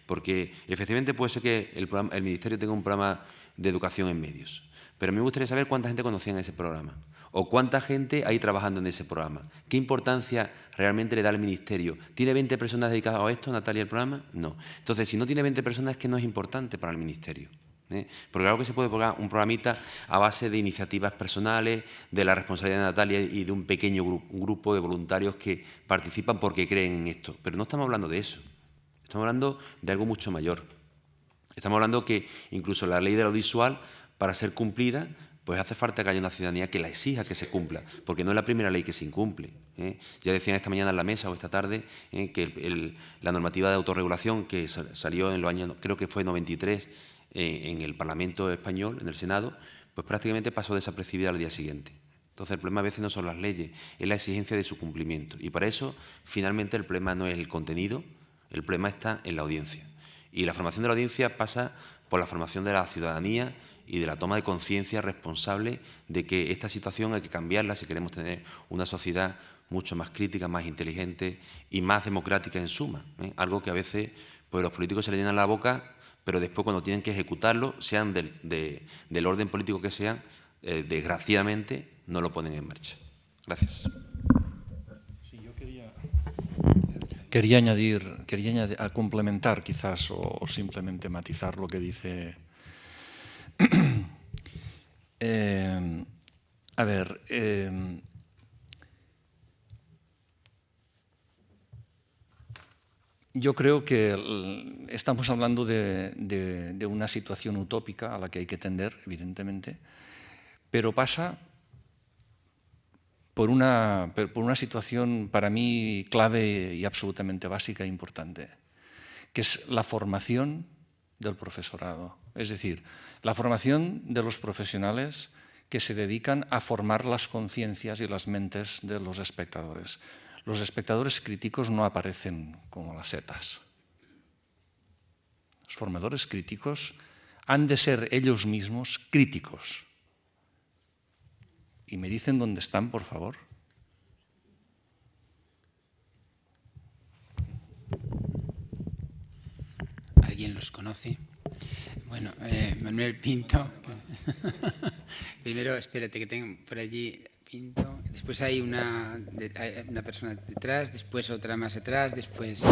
porque efectivamente puede ser que el ministerio tenga un programa de educación en medios, pero me gustaría saber cuánta gente conocía en ese programa, o cuánta gente hay trabajando en ese programa, qué importancia realmente le da el ministerio. ¿Tiene 20 personas dedicadas a esto, Natalia, el programa? No. Entonces, si no tiene 20 personas, es que no es importante para el ministerio. Porque claro que se puede poner un programita a base de iniciativas personales, de la responsabilidad de Natalia y de un pequeño grupo de voluntarios que participan porque creen en esto. Pero no estamos hablando de eso, estamos hablando de algo mucho mayor. Estamos hablando que incluso la ley del audiovisual, para ser cumplida, pues hace falta que haya una ciudadanía que la exija que se cumpla, porque no es la primera ley que se incumple. Ya decían esta mañana en la mesa o esta tarde que la normativa de autorregulación que salió en los años, creo que fue 93, en el Parlamento español, en el Senado, pues prácticamente pasó desapercibida al día siguiente. Entonces, el problema a veces no son las leyes, es la exigencia de su cumplimiento. Y para eso, finalmente, el problema no es el contenido, el problema está en la audiencia. Y la formación de la audiencia pasa por la formación de la ciudadanía y de la toma de conciencia responsable de que esta situación hay que cambiarla si queremos tener una sociedad mucho más crítica, más inteligente y más democrática en suma. Algo que a veces pues, los políticos se le llenan la boca, pero después cuando tienen que ejecutarlo, sean del orden político que sean, desgraciadamente no lo ponen en marcha. Gracias. Sí, yo quería añadir, a complementar quizás o simplemente matizar lo que dice. A ver, yo creo que estamos hablando de una situación utópica a la que hay que tender, evidentemente, pero pasa por una situación para mí clave y absolutamente básica e importante, que es la formación del profesorado. Es decir, la formación de los profesionales que se dedican a formar las conciencias y las mentes de los espectadores. Los espectadores críticos no aparecen como las setas. Los formadores críticos han de ser ellos mismos críticos. ¿Y me dicen dónde están, por favor? ¿Alguien los conoce? Bueno, Manuel Pinto. Primero, espérate que tengo por allí Pinto. Después hay una persona detrás, después otra más atrás, después...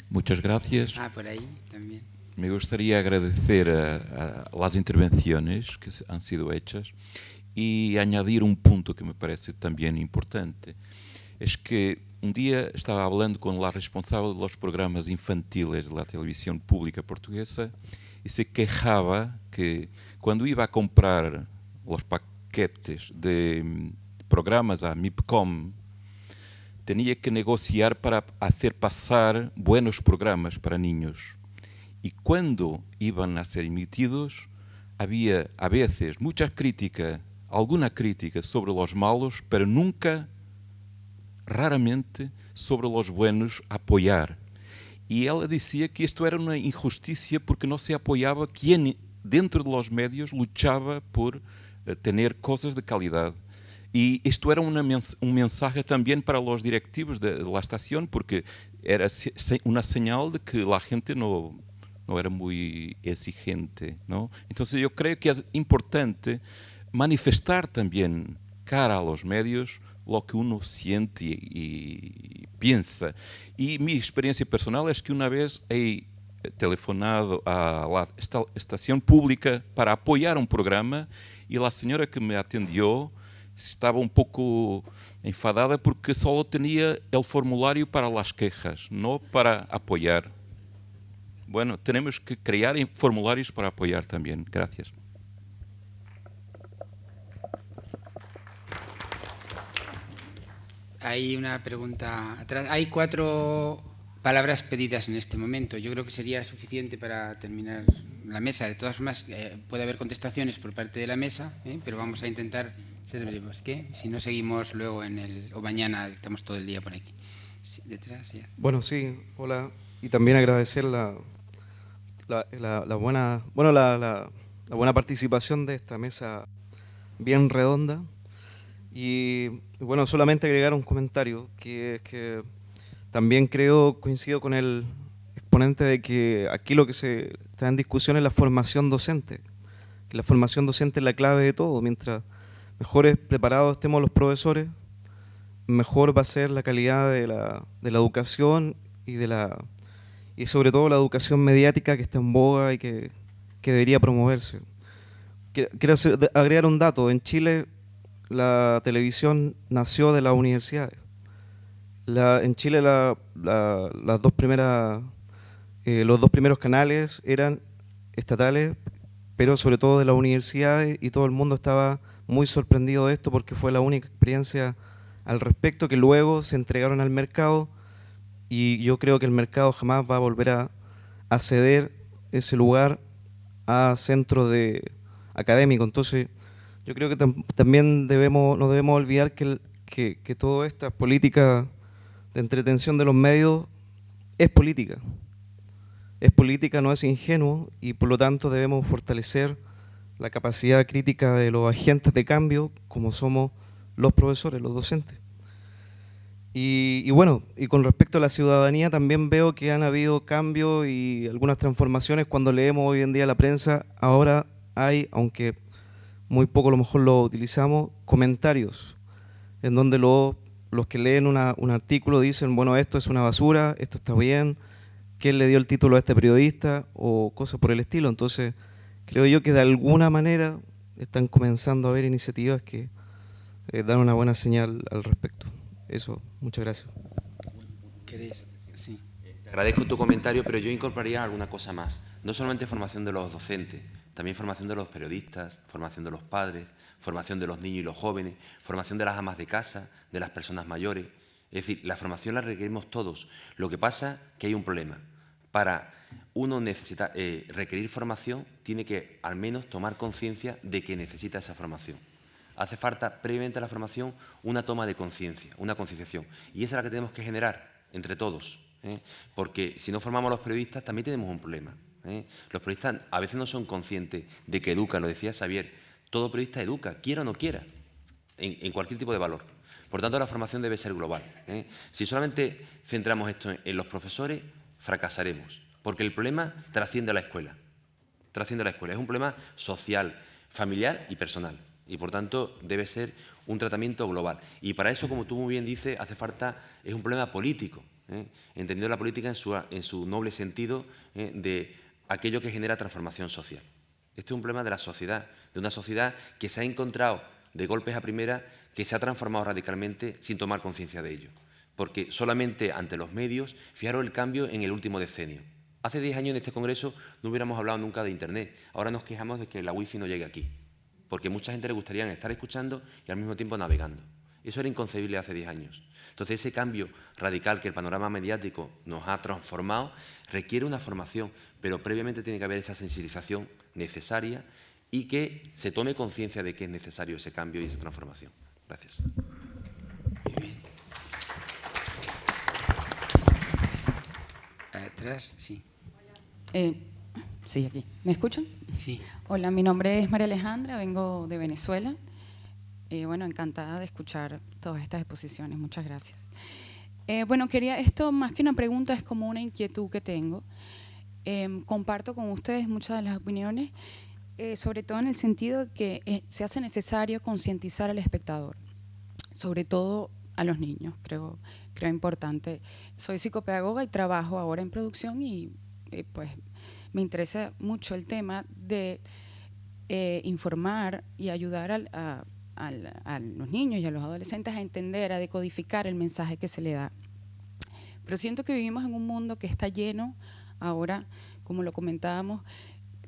Muchas gracias. Por ahí también. Me gustaría agradecer a las intervenciones que han sido hechas y añadir un punto que me parece también importante. Es que un día estaba hablando con la responsable de los programas infantiles de la televisión pública portuguesa y se quejaba que cuando iba a comprar los paquetes de programas a MIPCOM tenía que negociar para hacer pasar buenos programas para niños. Y cuando iban a ser emitidos había a veces mucha crítica, alguna crítica sobre los malos, pero nunca, raramente, sobre los buenos apoyar. Y ela decía que esto era una injusticia porque no se apoyaba quien dentro de los medios luchaba por tener cosas de calidad. Y esto era un mensaje también para los directivos de la estación, porque era una señal de que la gente no era muy exigente, ¿no? Entonces yo creo que es importante manifestar también cara a los medios lo que uno siente y piensa. Y mi experiencia personal es que una vez he telefonado a la estación pública para apoyar un programa y la señora que me atendió estaba un poco enfadada porque solo tenía el formulario para las quejas, no para apoyar. Bueno, tenemos que crear formularios para apoyar también. Gracias. Hay una pregunta atrás. Hay 4 palabras pedidas en este momento. Yo creo que sería suficiente para terminar la mesa. De todas formas, puede haber contestaciones por parte de la mesa, pero vamos a intentar ser breves. ¿Qué? Si no, seguimos luego o mañana, estamos todo el día por aquí. Sí, detrás, ya. Bueno, sí, hola. Y también agradecer la buena participación de esta mesa bien redonda. Y bueno, solamente agregar un comentario, que es que también coincido con el exponente de que aquí lo que se está en discusión es la formación docente. Que la formación docente es la clave de todo. Mientras mejores preparados estemos los profesores, mejor va a ser la calidad de la educación y sobre todo la educación mediática que está en boga y que debería promoverse. Quiero agregar un dato. En Chile la televisión nació de las universidades. En Chile los dos primeros canales eran estatales, pero sobre todo de las universidades, y todo el mundo estaba muy sorprendido de esto porque fue la única experiencia al respecto, que luego se entregaron al mercado, y yo creo que el mercado jamás va a volver a ceder ese lugar a centro académico. Entonces yo creo que también no debemos olvidar que toda esta política de entretención de los medios es política. Es política, no es ingenuo, y por lo tanto debemos fortalecer la capacidad crítica de los agentes de cambio, como somos los profesores, los docentes. Y bueno, y con respecto a la ciudadanía también veo que han habido cambios y algunas transformaciones. Cuando leemos hoy en día la prensa, ahora hay, aunque muy poco a lo mejor lo utilizamos, comentarios en donde los que leen un artículo dicen, bueno, esto es una basura, esto está bien, quién le dio el título a este periodista o cosas por el estilo. Entonces creo yo que de alguna manera están comenzando a haber iniciativas que dan una buena señal al respecto. Eso, muchas gracias. ¿Queréis? Sí. Te agradezco tu comentario, pero yo incorporaría alguna cosa más. No solamente formación de los docentes, también formación de los periodistas, formación de los padres, formación de los niños y los jóvenes, formación de las amas de casa, de las personas mayores. Es decir, la formación la requerimos todos. Lo que pasa es que hay un problema. Para uno necesita requerir formación, tiene que al menos tomar conciencia de que necesita esa formación. Hace falta previamente a la formación una toma de conciencia, una concienciación. Y esa es la que tenemos que generar entre todos. Porque si no formamos a los periodistas también tenemos un problema. Los periodistas a veces no son conscientes de que educan, lo decía Xavier. Todo periodista educa, quiera o no quiera, en cualquier tipo de valor. Por tanto, la formación debe ser global. Si solamente centramos esto en los profesores, fracasaremos. Porque el problema trasciende a la escuela. Trasciende a la escuela. Es un problema social, familiar y personal. Y, por tanto, debe ser un tratamiento global. Y para eso, como tú muy bien dices, hace falta, es un problema político, entendiendo la política en su noble sentido de aquello que genera transformación social. Este es un problema de la sociedad, de una sociedad que se ha encontrado de golpes a primera, que se ha transformado radicalmente sin tomar conciencia de ello. Porque solamente ante los medios, fijaros el cambio en el último decenio. Hace 10 años en este congreso no hubiéramos hablado nunca de Internet. Ahora nos quejamos de que la wifi no llegue aquí. Porque mucha gente le gustaría estar escuchando y al mismo tiempo navegando. Eso era inconcebible hace 10 años. Entonces, ese cambio radical que el panorama mediático nos ha transformado requiere una formación, pero previamente tiene que haber esa sensibilización necesaria y que se tome conciencia de que es necesario ese cambio y esa transformación. Gracias. Muy bien. Atrás, sí. Sí, aquí. ¿Me escuchan? Sí. Hola, mi nombre es María Alejandra, vengo de Venezuela. Bueno, encantada de escuchar todas estas exposiciones. Muchas gracias. Bueno, esto más que una pregunta, es como una inquietud que tengo. Comparto con ustedes muchas de las opiniones, sobre todo en el sentido de que se hace necesario concientizar al espectador, sobre todo a los niños, creo importante. Soy psicopedagoga y trabajo ahora en producción y pues me interesa mucho el tema de informar y ayudar a los niños y a los adolescentes a entender, a decodificar el mensaje que se le da. Pero siento que vivimos en un mundo que está lleno ahora, como lo comentábamos,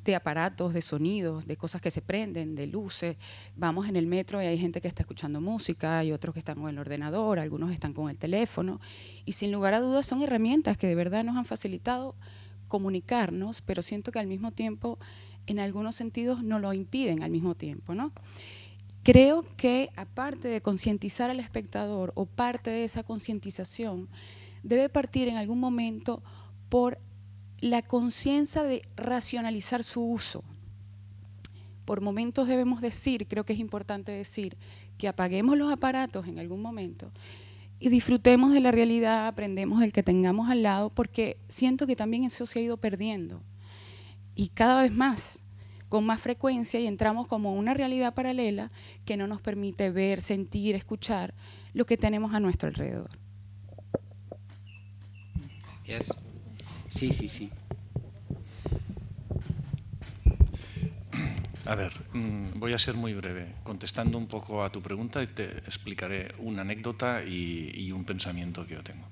de aparatos, de sonidos, de cosas que se prenden, de luces. Vamos en el metro y hay gente que está escuchando música, hay otros que están con el ordenador, algunos están con el teléfono. Y sin lugar a dudas son herramientas que de verdad nos han facilitado comunicarnos, pero siento que al mismo tiempo, en algunos sentidos, nos lo impiden al mismo tiempo, ¿no? Creo que, aparte de concientizar al espectador, o parte de esa concientización, debe partir en algún momento por la conciencia de racionalizar su uso. Por momentos debemos decir, creo que es importante decir, que apaguemos los aparatos en algún momento y disfrutemos de la realidad, aprendemos del que tengamos al lado, porque siento que también eso se ha ido perdiendo. Y cada vez más, con más frecuencia, y entramos como una realidad paralela que no nos permite ver, sentir, escuchar lo que tenemos a nuestro alrededor. Yes. Sí. A ver, voy a ser muy breve. Contestando un poco a tu pregunta, te explicaré una anécdota y un pensamiento que yo tengo.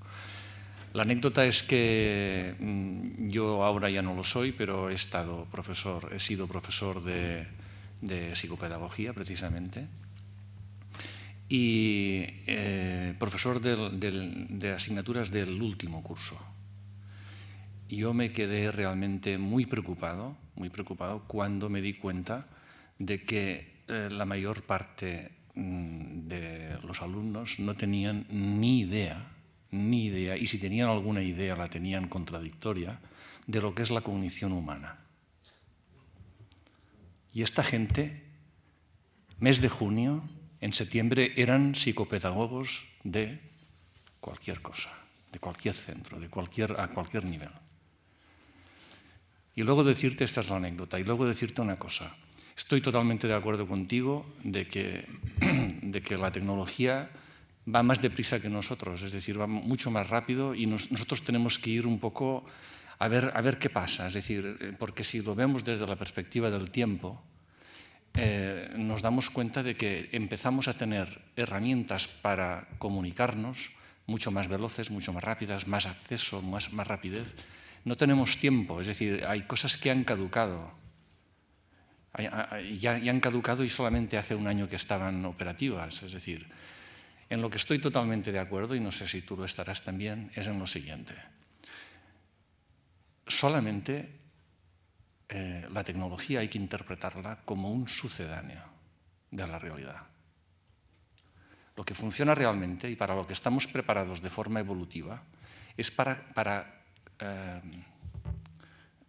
La anécdota es que yo ahora ya no lo soy, pero he sido profesor de psicopedagogía, precisamente, y profesor de asignaturas del último curso. Yo me quedé realmente muy preocupado cuando me di cuenta de que la mayor parte de los alumnos no tenían ni idea, y si tenían alguna idea la tenían contradictoria, de lo que es la cognición humana. Y esta gente, mes de junio, en septiembre eran psicopedagogos de cualquier cosa, de cualquier centro, a cualquier nivel. Y luego decirte, esta es la anécdota, y luego decirte una cosa. Estoy totalmente de acuerdo contigo de que la tecnología va más deprisa que nosotros, es decir, va mucho más rápido y nosotros tenemos que ir un poco a ver qué pasa. Es decir, porque si lo vemos desde la perspectiva del tiempo, nos damos cuenta de que empezamos a tener herramientas para comunicarnos mucho más veloces, mucho más rápidas, más acceso, más rapidez. No tenemos tiempo, es decir, hay cosas que han caducado. Ya han caducado y solamente hace un año que estaban operativas. Es decir, en lo que estoy totalmente de acuerdo, y no sé si tú lo estarás también, es en lo siguiente. Solamente la tecnología hay que interpretarla como un sucedáneo de la realidad. Lo que funciona realmente y para lo que estamos preparados de forma evolutiva es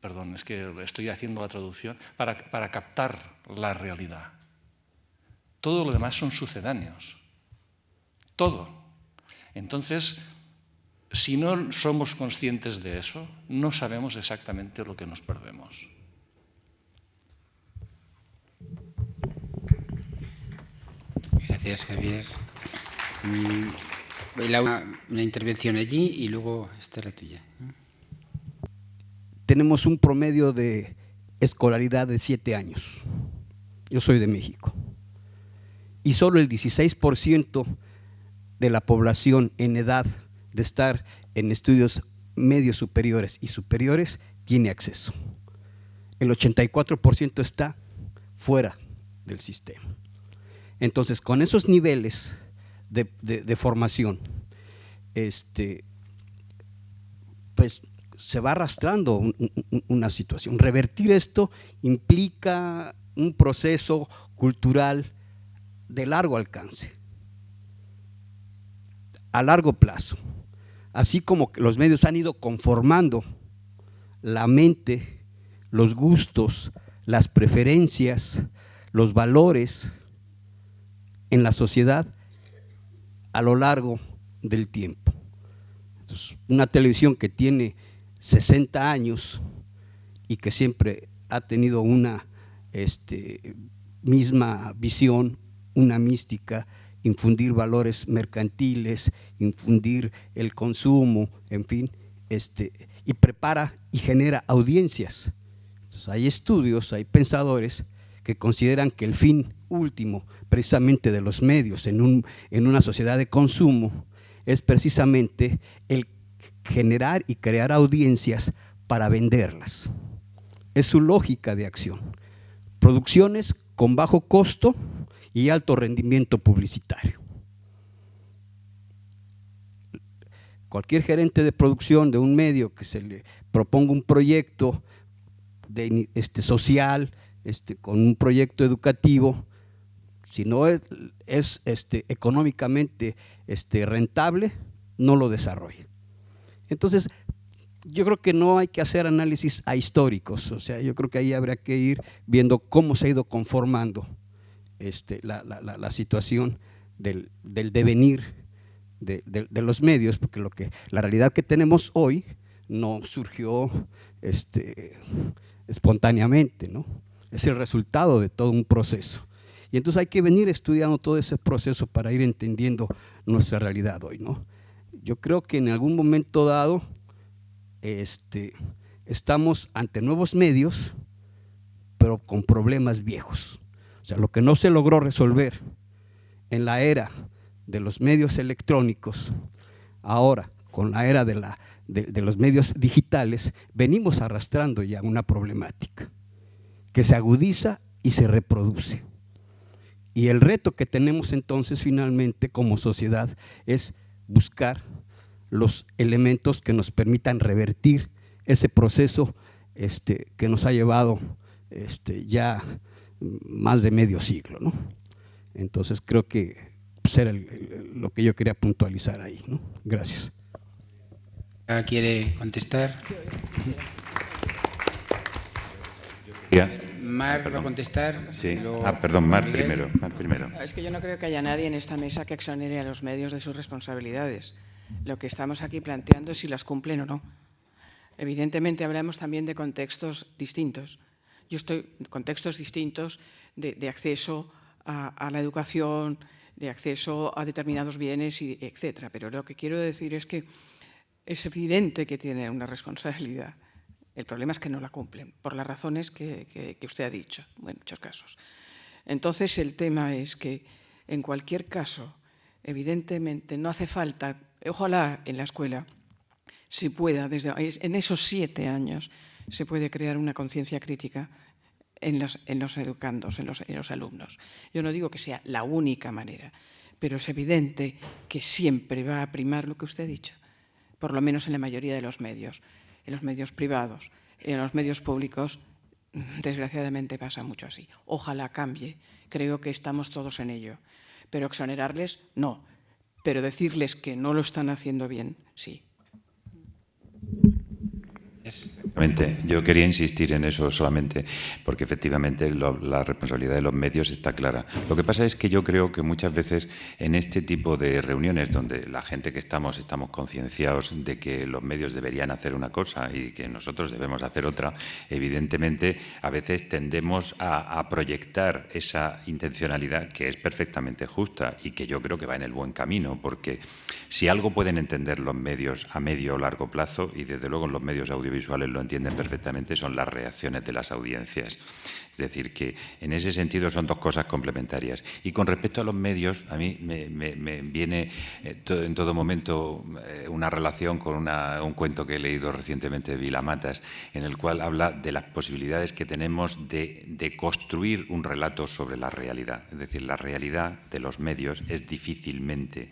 perdón, es que estoy haciendo la traducción, para captar la realidad. Todo lo demás son sucedáneos. Todo. Entonces, si no somos conscientes de eso, no sabemos exactamente lo que nos perdemos. Gracias, Javier. Una intervención allí y luego esta es la tuya. Tenemos un promedio de escolaridad de 7 años. Yo soy de México. Y solo el 16% de la población en edad de estar en estudios medios superiores y superiores tiene acceso. El 84% está fuera del sistema. Entonces, con esos niveles de formación, pues se va arrastrando una situación. Revertir esto implica un proceso cultural de largo alcance, a largo plazo. Así como los medios han ido conformando la mente, los gustos, las preferencias, los valores en la sociedad a lo largo del tiempo. Entonces, una televisión que tiene 60 años y que siempre ha tenido una misma visión, una mística, infundir valores mercantiles, infundir el consumo, en fin, y prepara y genera audiencias. Entonces, hay estudios, hay pensadores que consideran que el fin último precisamente de los medios en una sociedad de consumo es precisamente el generar y crear audiencias para venderlas. Es su lógica de acción. Producciones con bajo costo y alto rendimiento publicitario. Cualquier gerente de producción de un medio que se le proponga un proyecto social, con un proyecto educativo, si no es económicamente rentable, no lo desarrolla. Entonces, yo creo que no hay que hacer análisis ahistóricos, o sea, yo creo que ahí habría que ir viendo cómo se ha ido conformando la situación del devenir de los medios, porque la realidad que tenemos hoy no surgió espontáneamente, ¿no? Es el resultado de todo un proceso. Y entonces hay que venir estudiando todo ese proceso para ir entendiendo nuestra realidad hoy, ¿no? Yo creo que en algún momento dado estamos ante nuevos medios, pero con problemas viejos. O sea, lo que no se logró resolver en la era de los medios electrónicos, ahora con la era de los medios digitales, venimos arrastrando ya una problemática que se agudiza y se reproduce. Y el reto que tenemos entonces finalmente como sociedad es buscar los elementos que nos permitan revertir ese proceso que nos ha llevado ya más de medio siglo, ¿no? Entonces creo que era lo que yo quería puntualizar ahí, ¿no? Gracias. ¿Quiere contestar? Mar va a contestar. Sí. Luego Perdón, Mar Miguel. primero. Mar primero. Es que yo no creo que haya nadie en esta mesa que exonere a los medios de sus responsabilidades. Lo que estamos aquí planteando es si las cumplen o no. Evidentemente hablamos también de contextos distintos. Yo estoy en contextos distintos de acceso a la educación, de acceso a determinados bienes, etcétera. Pero lo que quiero decir es que es evidente que tiene una responsabilidad. El problema es que no la cumplen, por las razones que usted ha dicho, en muchos casos. Entonces, el tema es que, en cualquier caso, evidentemente no hace falta, ojalá en la escuela, se pueda, en esos 7 años, se puede crear una conciencia crítica en los educandos, en los alumnos. Yo no digo que sea la única manera, pero es evidente que siempre va a primar lo que usted ha dicho, por lo menos en la mayoría de los medios. En los medios privados, en los medios públicos, desgraciadamente pasa mucho así. Ojalá cambie, creo que estamos todos en ello. Pero exonerarles, no. Pero decirles que no lo están haciendo bien, sí. Yo quería insistir en eso solamente porque efectivamente la responsabilidad de los medios está clara. Lo que pasa es que yo creo que muchas veces en este tipo de reuniones donde la gente que estamos concienciados de que los medios deberían hacer una cosa y que nosotros debemos hacer otra, evidentemente a veces tendemos a proyectar esa intencionalidad que es perfectamente justa y que yo creo que va en el buen camino, porque si algo pueden entender los medios a medio o largo plazo, y desde luego los medios audiovisuales lo entienden perfectamente, son las reacciones de las audiencias. Es decir, que en ese sentido son dos cosas complementarias. Y con respecto a los medios, a mí me viene en todo momento una relación con un cuento que he leído recientemente de Vila Matas, en el cual habla de las posibilidades que tenemos de construir un relato sobre la realidad. Es decir, la realidad de los medios es difícilmente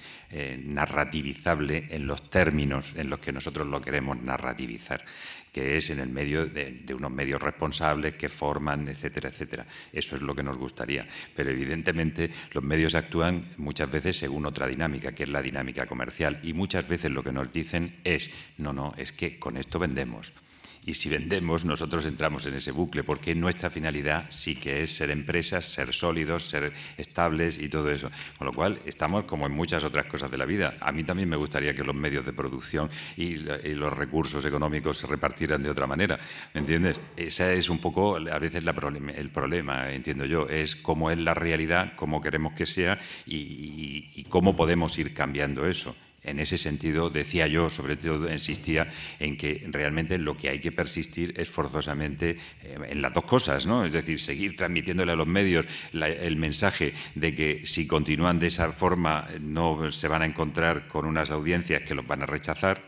narrativizable en los términos en los que nosotros lo queremos narrativizar, que es en el medio de unos medios responsables que forman, etcétera, etcétera. Eso es lo que nos gustaría. Pero evidentemente los medios actúan muchas veces según otra dinámica, que es la dinámica comercial. Y muchas veces lo que nos dicen es, no, es que con esto vendemos. Y si vendemos, nosotros entramos en ese bucle, porque nuestra finalidad sí que es ser empresas, ser sólidos, ser estables y todo eso. Con lo cual, estamos como en muchas otras cosas de la vida. A mí también me gustaría que los medios de producción y los recursos económicos se repartieran de otra manera, ¿me entiendes? Ese es un poco, a veces, el problema, entiendo yo, es cómo es la realidad, cómo queremos que sea y cómo podemos ir cambiando eso. En ese sentido, decía yo, sobre todo insistía en que realmente lo que hay que persistir es forzosamente en las dos cosas, ¿no? Es decir, seguir transmitiéndole a los medios el mensaje de que si continúan de esa forma no se van a encontrar con unas audiencias que los van a rechazar,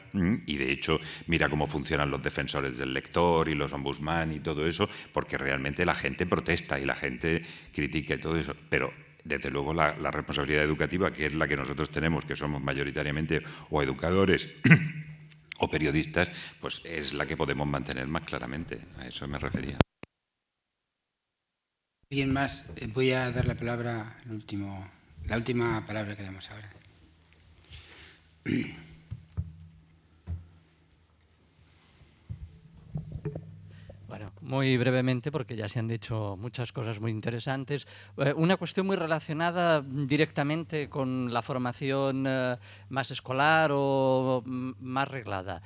y de hecho mira cómo funcionan los defensores del lector y los ombudsman y todo eso, porque realmente la gente protesta y la gente critica y todo eso, pero desde luego la responsabilidad educativa, que es la que nosotros tenemos, que somos mayoritariamente o educadores o periodistas, pues es la que podemos mantener más claramente. A eso me refería. Bien, más, voy a dar la palabra, la última palabra que damos ahora. Bueno, muy brevemente, porque ya se han dicho muchas cosas muy interesantes. Una cuestión muy relacionada directamente con la formación más escolar o más reglada.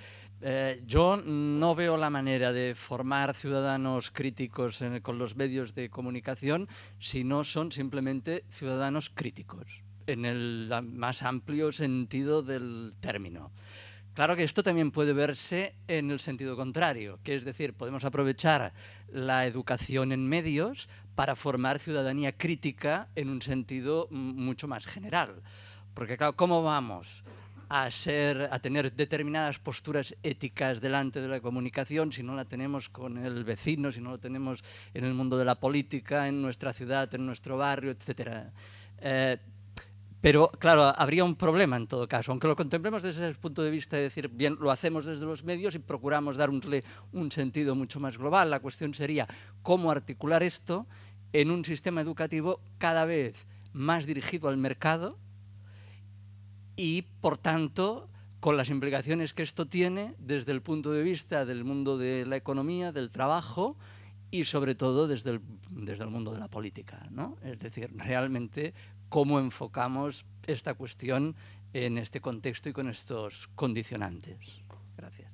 Yo no veo la manera de formar ciudadanos críticos con los medios de comunicación si no son simplemente ciudadanos críticos, en el más amplio sentido del término. Claro que esto también puede verse en el sentido contrario, que es decir, podemos aprovechar la educación en medios para formar ciudadanía crítica en un sentido mucho más general. Porque claro, ¿cómo vamos a tener determinadas posturas éticas delante de la comunicación si no la tenemos con el vecino, si no la tenemos en el mundo de la política, en nuestra ciudad, en nuestro barrio, etcétera? Pero, claro, habría un problema en todo caso, aunque lo contemplemos desde ese punto de vista de decir, bien, lo hacemos desde los medios y procuramos darle un sentido mucho más global. La cuestión sería cómo articular esto en un sistema educativo cada vez más dirigido al mercado y, por tanto, con las implicaciones que esto tiene desde el punto de vista del mundo de la economía, del trabajo y sobre todo desde el mundo de la política, ¿no? Es decir, realmente cómo enfocamos esta cuestión en este contexto y con estos condicionantes. Gracias.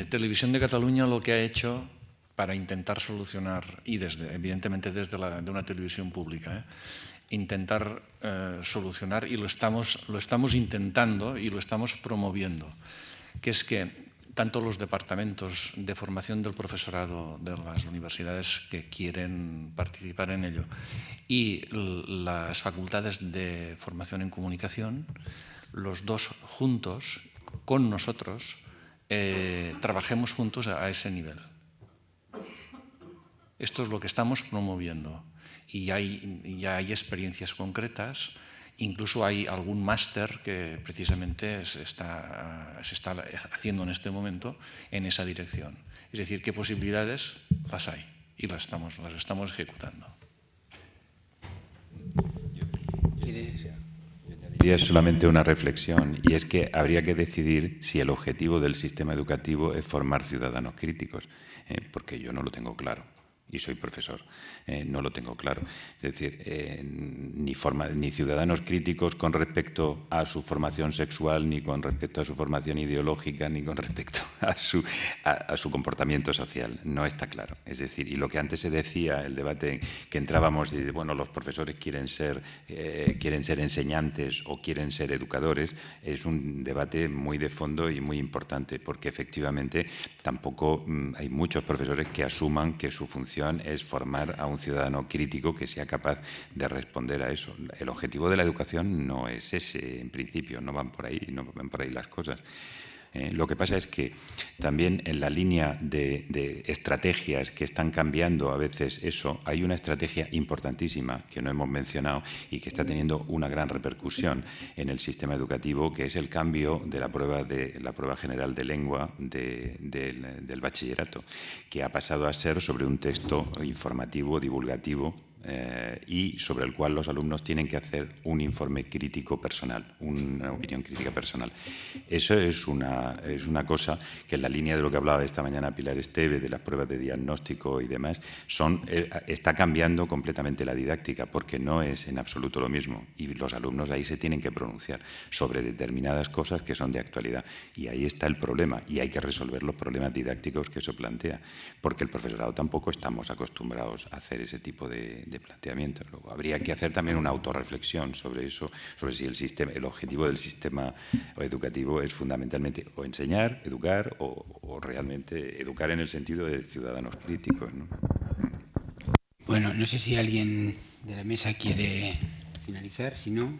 Televisión de Cataluña lo que ha hecho para intentar solucionar, y evidentemente desde de una televisión pública, intentar solucionar, y lo estamos intentando y lo estamos promoviendo, que es que tanto los departamentos de formación del profesorado de las universidades que quieren participar en ello y las facultades de formación en comunicación, los dos juntos, con nosotros, trabajemos juntos a ese nivel. Esto es lo que estamos promoviendo y ya hay experiencias concretas, incluso hay algún máster que precisamente se está haciendo en este momento en esa dirección. Es decir, ¿qué posibilidades? Las hay y las estamos ejecutando. Y es solamente una reflexión, y es que habría que decidir si el objetivo del sistema educativo es formar ciudadanos críticos, porque yo no lo tengo claro. Y soy profesor, no lo tengo claro. Es decir, ni ciudadanos críticos con respecto a su formación sexual, ni con respecto a su formación ideológica, ni con respecto a su comportamiento social. No está claro. Es decir, y lo que antes se decía, el debate que entrábamos, y bueno, los profesores quieren ser enseñantes o quieren ser educadores, es un debate muy de fondo y muy importante, porque efectivamente tampoco hay muchos profesores que asuman que su función es formar a un ciudadano crítico que sea capaz de responder a eso. El objetivo de la educación no es ese, en principio, no van por ahí las cosas. Lo que pasa es que también en la línea de estrategias que están cambiando a veces eso, hay una estrategia importantísima que no hemos mencionado y que está teniendo una gran repercusión en el sistema educativo, que es el cambio de la prueba general de lengua del bachillerato, que ha pasado a ser sobre un texto informativo, divulgativo, y sobre el cual los alumnos tienen que hacer un informe crítico personal, una opinión crítica personal. Eso es una cosa que en la línea de lo que hablaba esta mañana Pilar Esteve, de las pruebas de diagnóstico y demás, está cambiando completamente la didáctica, porque no es en absoluto lo mismo, y los alumnos ahí se tienen que pronunciar sobre determinadas cosas que son de actualidad, y ahí está el problema, y hay que resolver los problemas didácticos que eso plantea, porque el profesorado tampoco estamos acostumbrados a hacer ese tipo de planteamiento. Luego, habría que hacer también una autorreflexión sobre eso, sobre si el objetivo del sistema educativo es fundamentalmente o enseñar, educar o realmente educar en el sentido de ciudadanos críticos, ¿no? Bueno, no sé si alguien de la mesa quiere finalizar, si no,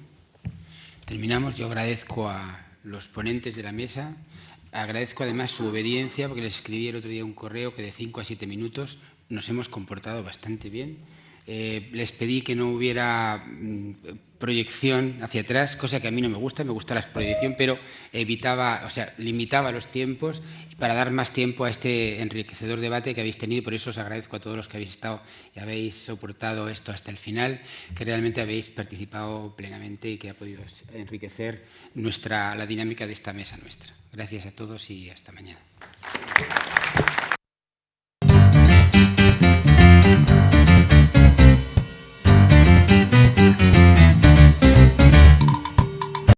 terminamos. Yo agradezco a los ponentes de la mesa, agradezco además su obediencia, porque les escribí el otro día un correo que de 5 a 7 minutos nos hemos comportado bastante bien. Les pedí que no hubiera proyección hacia atrás, cosa que a mí no me gusta la proyección, pero limitaba los tiempos para dar más tiempo a este enriquecedor debate que habéis tenido. Por eso os agradezco a todos los que habéis estado y habéis soportado esto hasta el final, que realmente habéis participado plenamente y que ha podido enriquecer la dinámica de esta mesa nuestra. Gracias a todos y hasta mañana.